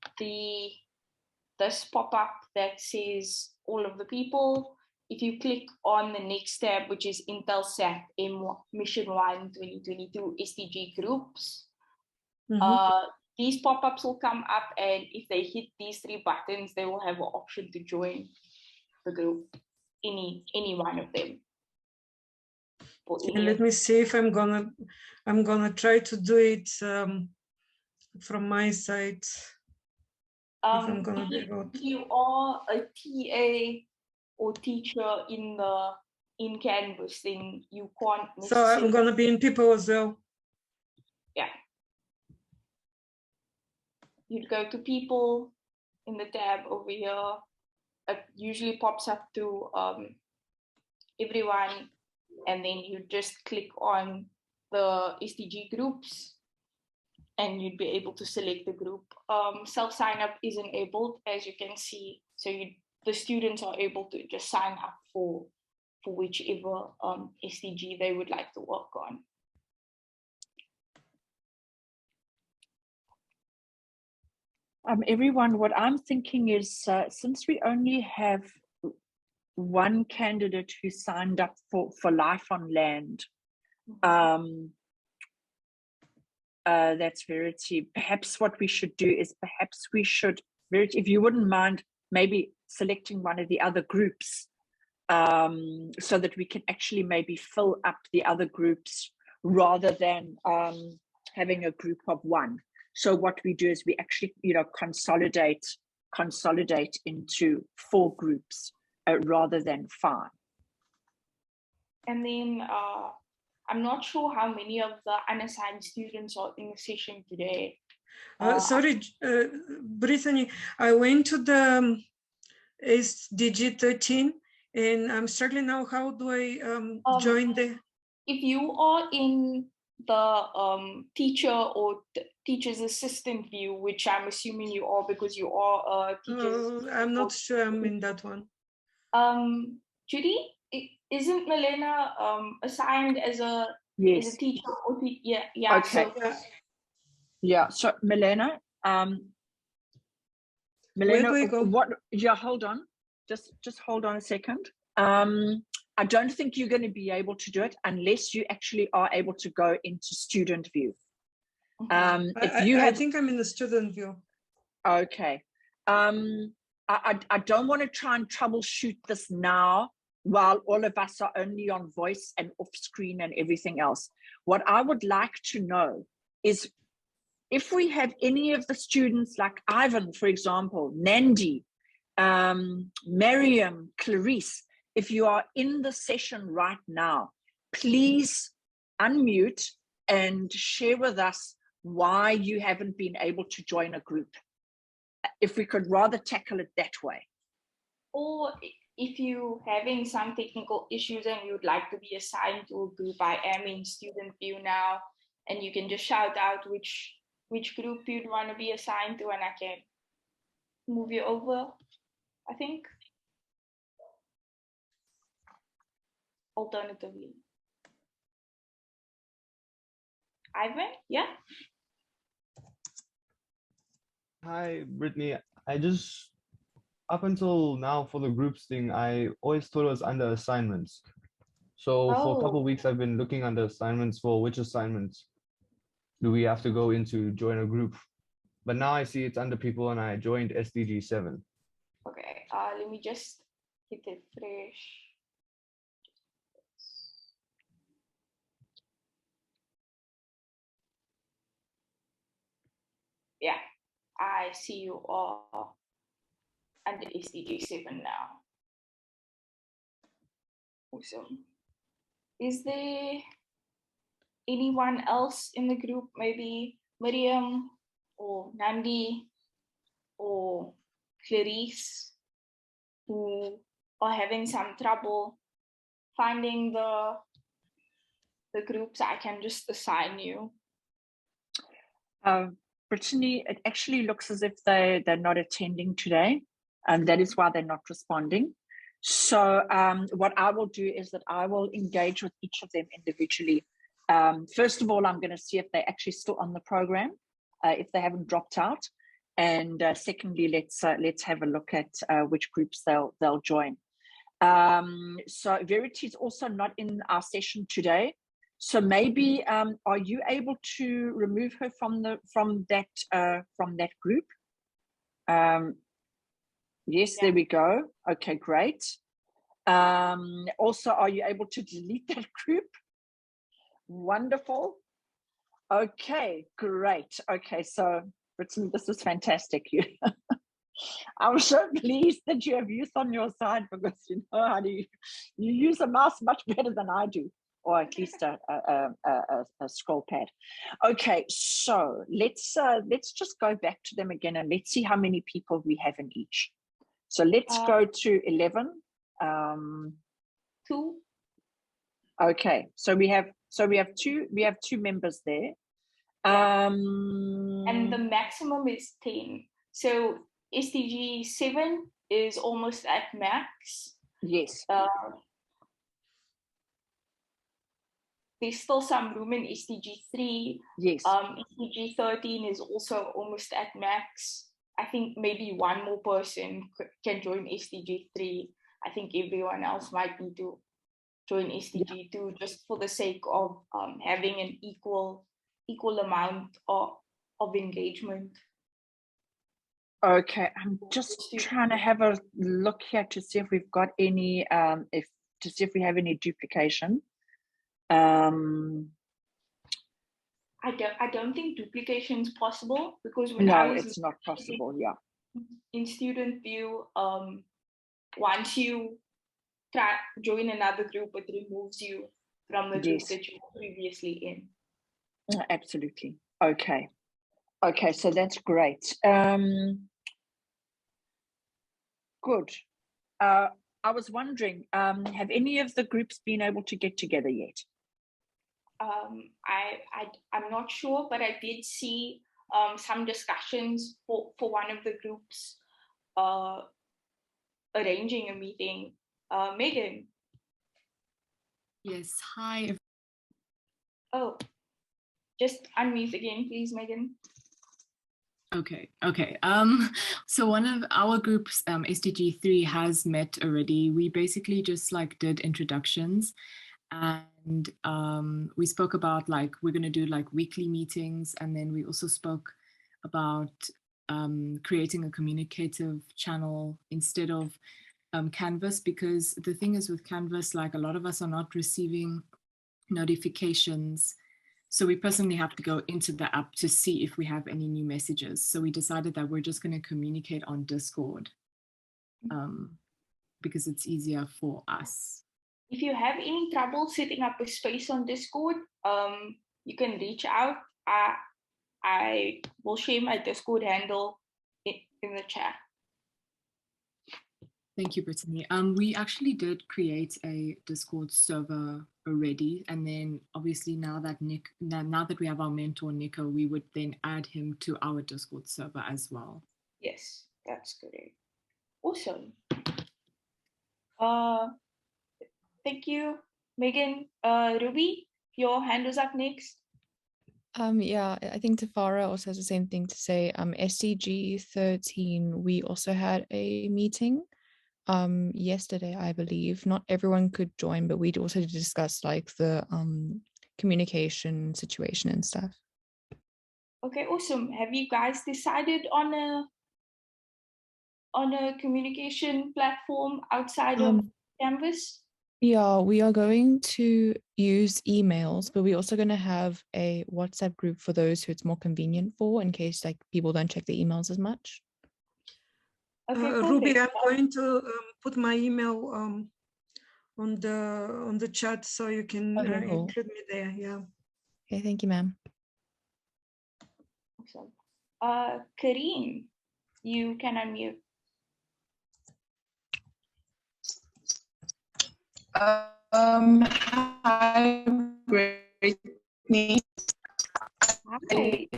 this pop-up that says all of the people. If you click on the next tab, which is Intelsat Mission 1 2022 SDG groups, these pop-ups will come up, and if they hit these 3 buttons, they will have an option to join the group, any one of them. Let me see if I'm gonna try to do it from my side. If I'm gonna be able to. If you are a TA or teacher in Canvas, then you can't. So I'm gonna be in people as well. Yeah. You'd go to people in the tab over here. It usually pops up to everyone, and then you just click on the SDG groups, and you'd be able to select the group. Self-sign-up is enabled, as you can see, so the students are able to just sign up for whichever SDG they would like to work on. Everyone, what I'm thinking is, since we only have one candidate who signed up for life on land, that's Verity. Perhaps what we should do is Verity, if you wouldn't mind, maybe selecting one of the other groups, so that we can actually maybe fill up the other groups rather than having a group of 1. So what we do is we actually, consolidate into 4 groups rather than 5. And then I'm not sure how many of the unassigned students are in the session today. Sorry, Brittany, I went to the SDG 13 and I'm struggling now. How do I join the? If you are in the teacher or teacher's assistant view, which I'm assuming you are because you are a teacher's I'm not sure I'm in that one. Judy, isn't Milena assigned as a teacher? Or yeah. Okay. So, yeah. So Milena, Where do we go? what? Yeah, hold on. Just hold on a second. I don't think you're going to be able to do it unless you actually are able to go into student view. I think I'm in the student view. Okay. I don't want to try and troubleshoot this now while all of us are only on voice and off screen and everything else. What I would like to know is if we have any of the students like Ivan, for example, Nandi, Miriam, Clarice, if you are in the session right now, please unmute and share with us why you haven't been able to join a group. If we could rather tackle it that way. Or if you're having some technical issues and you'd like to be assigned to a group, I am in student view now, and you can just shout out which group you'd want to be assigned to, and I can move you over, I think. Alternatively. Ivan, yeah? Hi, Brittany. I just, up until now for the groups thing, I always thought it was under assignments. So for a couple of weeks, I've been looking under assignments for which assignments do we have to go into join a group. But now I see it's under people and I joined SDG 7. Okay, let me just hit refresh. Yeah, I see you are under SDG 7 now. Awesome. Is there anyone else in the group, maybe Miriam or Nandi or Clarice, who are having some trouble finding the groups? I can just assign you. Brittany, it actually looks as if they're not attending today, and that is why they're not responding. So what I will do is that I will engage with each of them individually. First of all, I'm going to see if they're actually still on the program, if they haven't dropped out. And secondly, let's have a look at which groups they'll join. So Verity is also not in our session today. So maybe are you able to remove her from that group? Yes, yeah. There we go. Okay, great. Also, are you able to delete that group? Wonderful. Okay, great. Okay, so Brittany, this is fantastic. I'm so pleased that you have youth on your side, because you know how to you use a mouse much better than I do, or at least a scroll pad. Okay, so let's just go back to them again and let's see how many people we have in each. So let's go to 11. 2. Okay, so we have two members there. And the maximum is 10. So SDG 7 is almost at max. Yes. There's still some room in SDG 3. Yes. SDG 13 is also almost at max. I think maybe one more person can join SDG 3. I think everyone else might need to join SDG 2 just for the sake of having an equal amount of engagement. Okay, I'm just trying to have a look here to see if we've got any, to see if we have any duplication. I don't think duplication is possible, because when I was it's not possible. Yeah. In student view, once you try join another group, it removes you from the group that you were previously in. Absolutely. Okay. Okay, so that's great. Good. I was wondering, have any of the groups been able to get together yet? I'm not sure, but I did see some discussions for one of the groups arranging a meeting. Megan. Yes, hi. Oh, just unmute again, please, Megan. Okay. So one of our groups, SDG 3, has met already. We basically just did introductions, and we spoke about we're going to do weekly meetings, and then we also spoke about creating a communicative channel instead of Canvas, because the thing is with Canvas, like a lot of us are not receiving notifications. So we personally have to go into the app to see if we have any new messages. So we decided that we're just going to communicate on Discord because it's easier for us. If you have any trouble setting up a space on Discord, you can reach out. I will share my Discord handle in the chat. Thank you, Brittany. We actually did create a Discord server already, and then obviously now that we have our mentor Nico, we would then add him to our Discord server as well. Yes, that's great. Awesome. Thank you, Megan. Ruby, your hand was up next. Yeah, I think Tafara also has the same thing to say. SDG 13, we also had a meeting yesterday, I believe. Not everyone could join, but we'd also discuss like the communication situation and stuff. Okay, awesome. Have you guys decided on a communication platform outside of Canvas? Yeah, we are going to use emails, but we're also going to have a WhatsApp group for those who it's more convenient for, in case like people don't check the emails as much. Okay, Ruby, I'm going to put my email on the chat so you can include me there. Yeah. Okay, thank you, ma'am. Awesome. Karine, you can unmute. Hi, Brittany. Hi.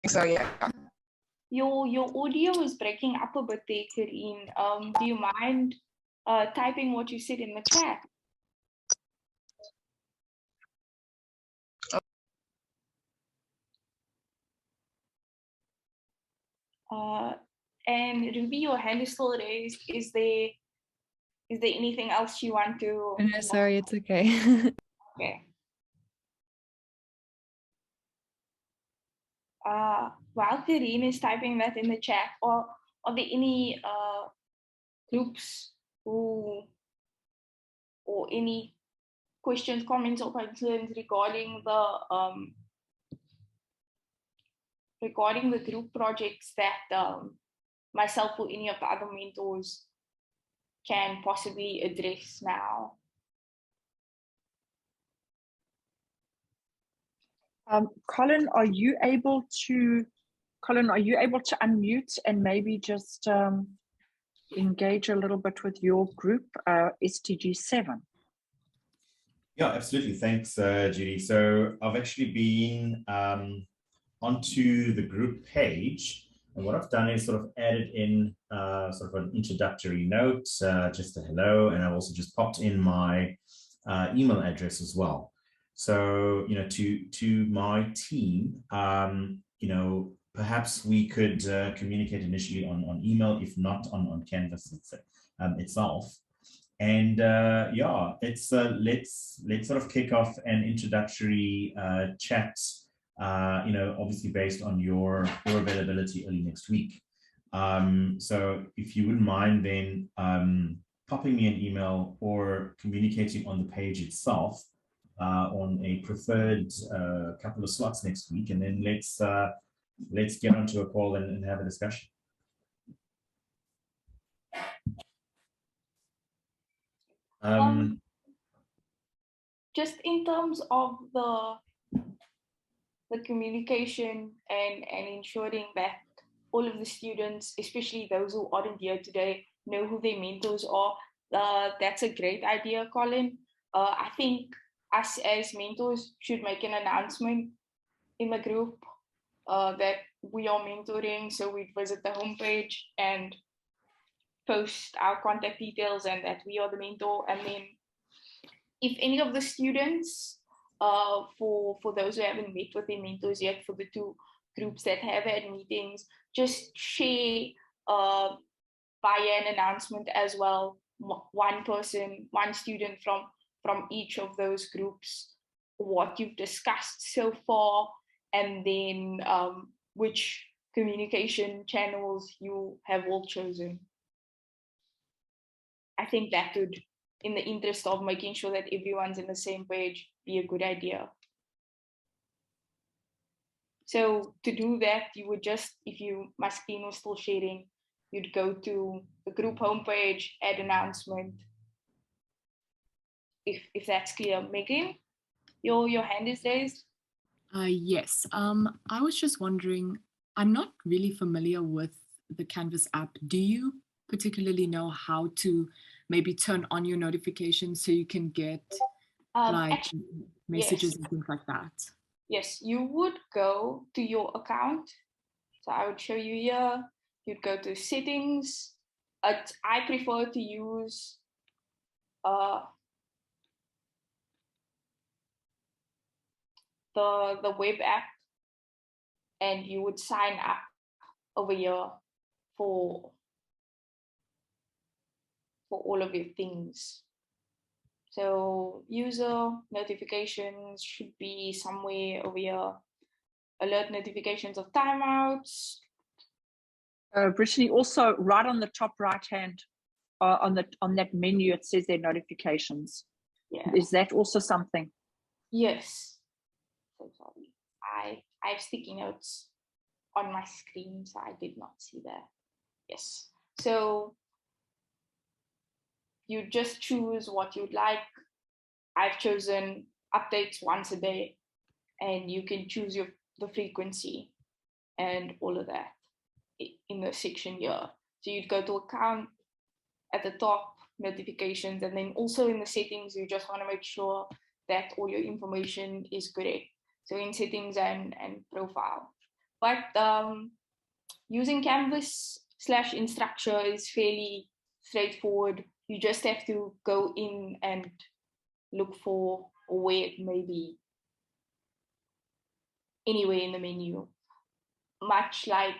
So yeah. Your audio is breaking up a bit there, Karine. Do you mind typing what you said in the chat? And Ruby, your hand is still raised. Is there anything else you want to? No, sorry, it's okay. Okay. While Karine is typing that in the chat, or are there any groups or any questions, comments, or concerns regarding the group projects that myself or any of the other mentors can possibly address now? Colin, are you able to unmute and maybe just engage a little bit with your group, STG 7? Yeah, absolutely. Thanks, Judy. So I've actually been onto the group page, and what I've done is sort of added in sort of an introductory note, just a hello, and I've also just popped in my email address as well. So, you know, to my team, you know, perhaps we could communicate initially on email, if not on Canvas itself. And yeah, it's let's sort of kick off an introductory chat. You know, obviously based on your availability early next week. So if you wouldn't mind then popping me an email or communicating on the page itself on a preferred couple of slots next week, and then let's get onto a call and have a discussion. Just in terms of the communication and ensuring that all of the students, especially those who aren't here today, know who their mentors are, that's a great idea, Colin. I think us as mentors should make an announcement in the group that we are mentoring, so we visit the homepage and post our contact details and that we are the mentor. And then if any of the students, for those who haven't met with their mentors yet, for the 2 groups that have had meetings, just share via an announcement as well, one person, one student from each of those groups what you've discussed so far, and then which communication channels you have all chosen. I think that would, in the interest of making sure that everyone's in the same page, be a good idea. So to do that, you would just, if my screen was still sharing, you'd go to the group homepage, add announcement. If that's clear. Megan, your hand is raised. Yes, I was just wondering, I'm not really familiar with the Canvas app. Do you particularly know how to maybe turn on your notifications so you can get like actually, messages yes. and things like that? Yes, you would go to your account. So I would show you here. You'd go to settings. I prefer to use the web app, and you would sign up over here for all of your things. So user notifications should be somewhere over here. Alert notifications of timeouts. Brittany, also right on the top right hand, on that menu, it says their notifications. Yeah. Is that also something? Yes. So sorry. I have sticky notes on my screen, so I did not see that. Yes. So you just choose what you'd like. I've chosen updates once a day, and you can choose the frequency and all of that in the section here. So you'd go to account at the top, notifications, and then also in the settings, you just want to make sure that all your information is correct. So in settings and profile. But using Canvas/Instructure is fairly straightforward. You just have to go in and look for where it may be. Anywhere in the menu, much like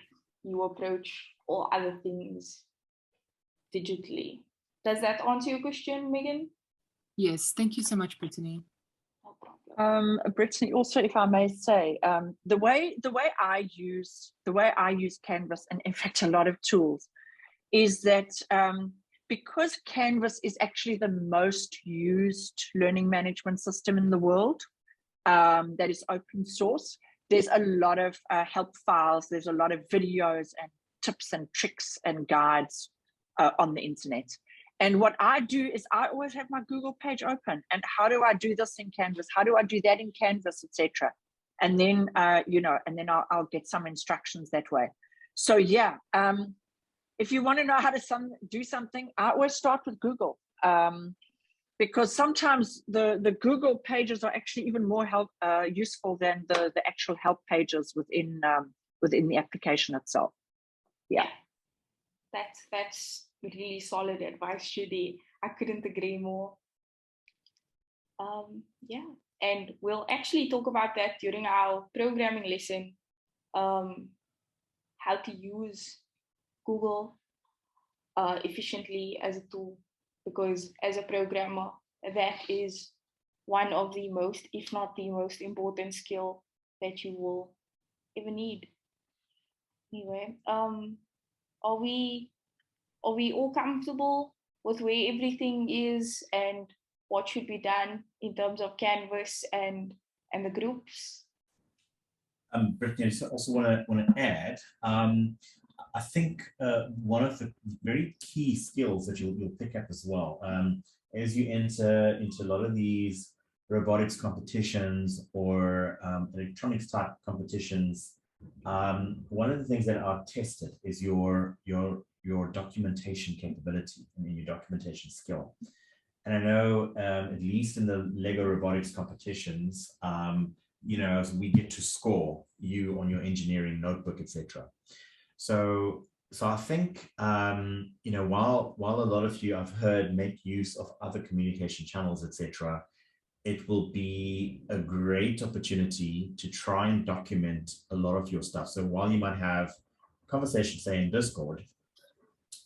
you approach all other things digitally. Does that answer your question, Megan? Yes, thank you so much, Brittany. No problem. Brittany, also, if I may say, the way I use Canvas, and in fact a lot of tools, is that because Canvas is actually the most used learning management system in the world, that is open source, there's a lot of help files, there's a lot of videos and tips and tricks and guides on the internet. And what I do is I always have my Google page open, and how do I do this in Canvas? How do I do that in Canvas, etc. And then, and then I'll get some instructions that way. So yeah, if you want to know how to do something, I always start with Google, because sometimes the Google pages are actually even more useful than the actual help pages within the application itself. Yeah. That's really solid advice, Judy. I couldn't agree more. Yeah, and we'll actually talk about that during our programming lesson, how to use Google efficiently as a tool, because as a programmer, that is one of the most, if not the most important skill that you will ever need. Anyway, are we all comfortable with where everything is and what should be done in terms of Canvas and the groups? Brittany, I just also want to add, I think one of the very key skills that you'll pick up as well, as you enter into a lot of these robotics competitions or electronics type competitions, one of the things that are tested is your documentation capability and your documentation skill. And I know at least in the Lego robotics competitions, so we get to score you on your engineering notebook, etc. So I think while a lot of you I've heard make use of other communication channels, etc., it will be a great opportunity to try and document a lot of your stuff. So while you might have conversations, say in Discord,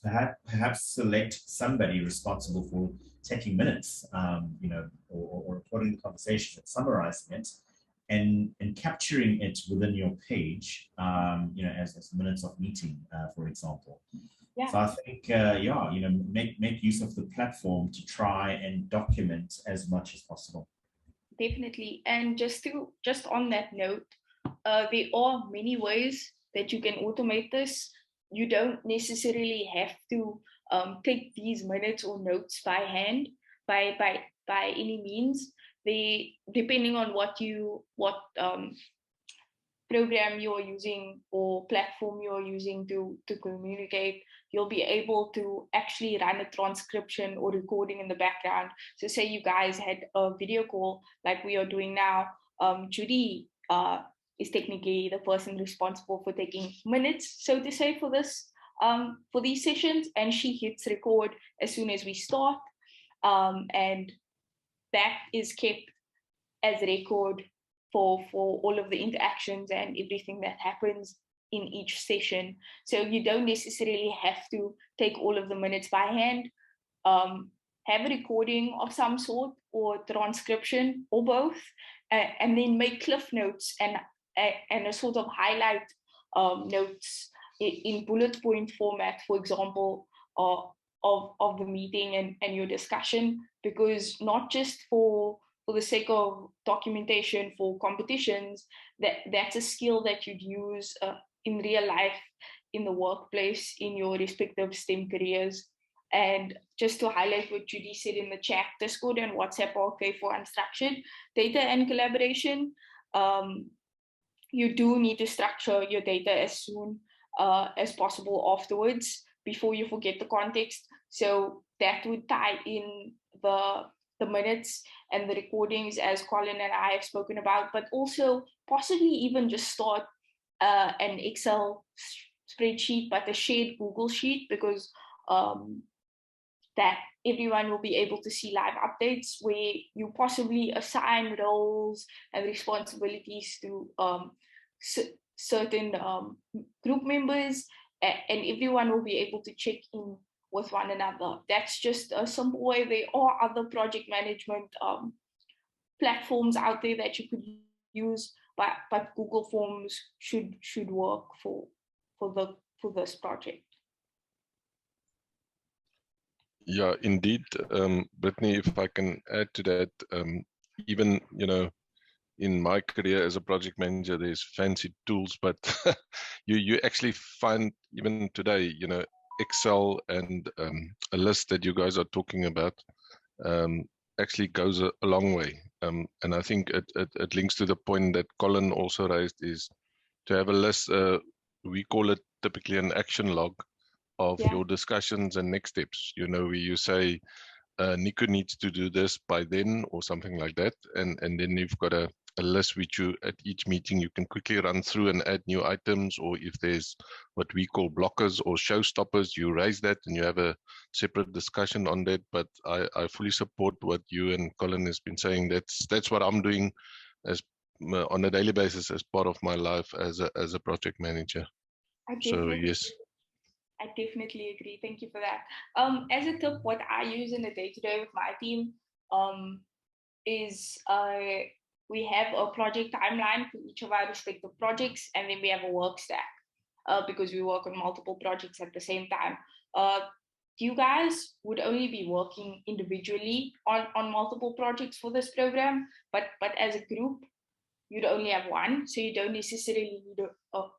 perhaps select somebody responsible for taking minutes, you know, or recording the conversation and summarizing it, and capturing it within your page, you know, as minutes of meeting, for example. Yeah. So I think, yeah, you know, make use of the platform to try and document as much as possible. Definitely. And just on that note, there are many ways that you can automate this. You don't necessarily have to take these minutes or notes by hand by any means. Depending on what program you're using or platform you're using to communicate, you'll be able to actually run a transcription or recording in the background. So say you guys had a video call like we are doing now, Judy is technically the person responsible for taking minutes, so to say, for this for these sessions, and she hits record as soon as we start, and that is kept as record for all of the interactions and everything that happens in each session. So you don't necessarily have to take all of the minutes by hand. Have a recording of some sort or transcription or both, and then make cliff notes and a sort of highlight notes in bullet point format, for example, of the meeting and your discussion, because not just for the sake of documentation for competitions, that's a skill that you'd use in real life, in the workplace, in your respective STEM careers. And just to highlight what Judy said in the chat, Discord and WhatsApp are okay for unstructured data and collaboration. You do need to structure your data as soon as possible afterwards, before you forget the context. So that would tie in the minutes and the recordings, as Colin and I have spoken about, but also possibly even just start an Excel spreadsheet, but a shared Google sheet, because that everyone will be able to see live updates, where you possibly assign roles and responsibilities to certain group members, and everyone will be able to check in with one another. That's just a simple way. There are other project management platforms out there that you could use, but Google Forms should work for this project. Yeah, indeed, Brittany, if I can add to that, even, you know, in my career as a project manager, there's fancy tools, but you actually find even today, you know, Excel and a list that you guys are talking about actually goes a long way. And I think it links to the point that Colin also raised, is to have a list. We call it typically an action log of your discussions and next steps, you know, where you say, Nico needs to do this by then, or something like that. And then you've got a list which you, at each meeting, you can quickly run through and add new items, or if there's what we call blockers or showstoppers, you raise that and you have a separate discussion on that. But I fully support what you and Colin has been saying. That's what I'm doing as on a daily basis as part of my life as a project manager. So yes. I definitely agree. Thank you for that. As a tip, what I use in the day-to-day with my team is we have a project timeline for each of our respective projects, and then we have a work stack because we work on multiple projects at the same time. You guys would only be working individually on multiple projects for this program, but as a group, you'd only have one, so you don't necessarily need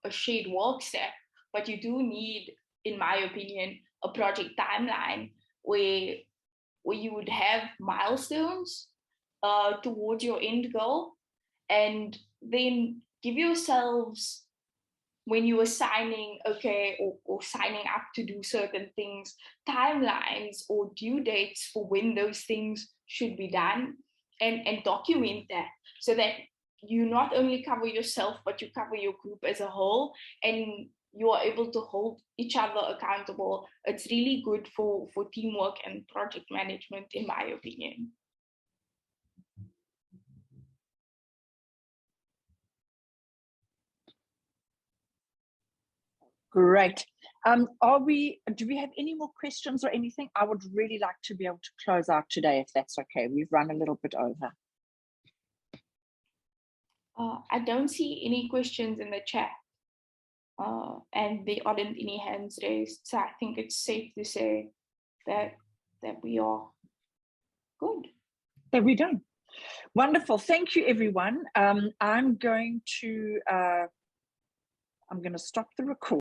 a shared work stack, but you do need, in my opinion, a project timeline where you would have milestones towards your end goal, and then give yourselves, when you are signing, or signing up to do certain things, timelines or due dates for when those things should be done, and document that, so that you not only cover yourself, but you cover your group as a whole, and you are able to hold each other accountable. It's really good for teamwork and project management, in my opinion. Great. Do we have any more questions or anything? I would really like to be able to close out today, if that's okay. We've run a little bit over. I don't see any questions in the chat, and there aren't any hands raised. So I think it's safe to say that we are good. That we're done. Wonderful. Thank you, everyone. I'm going to stop the record.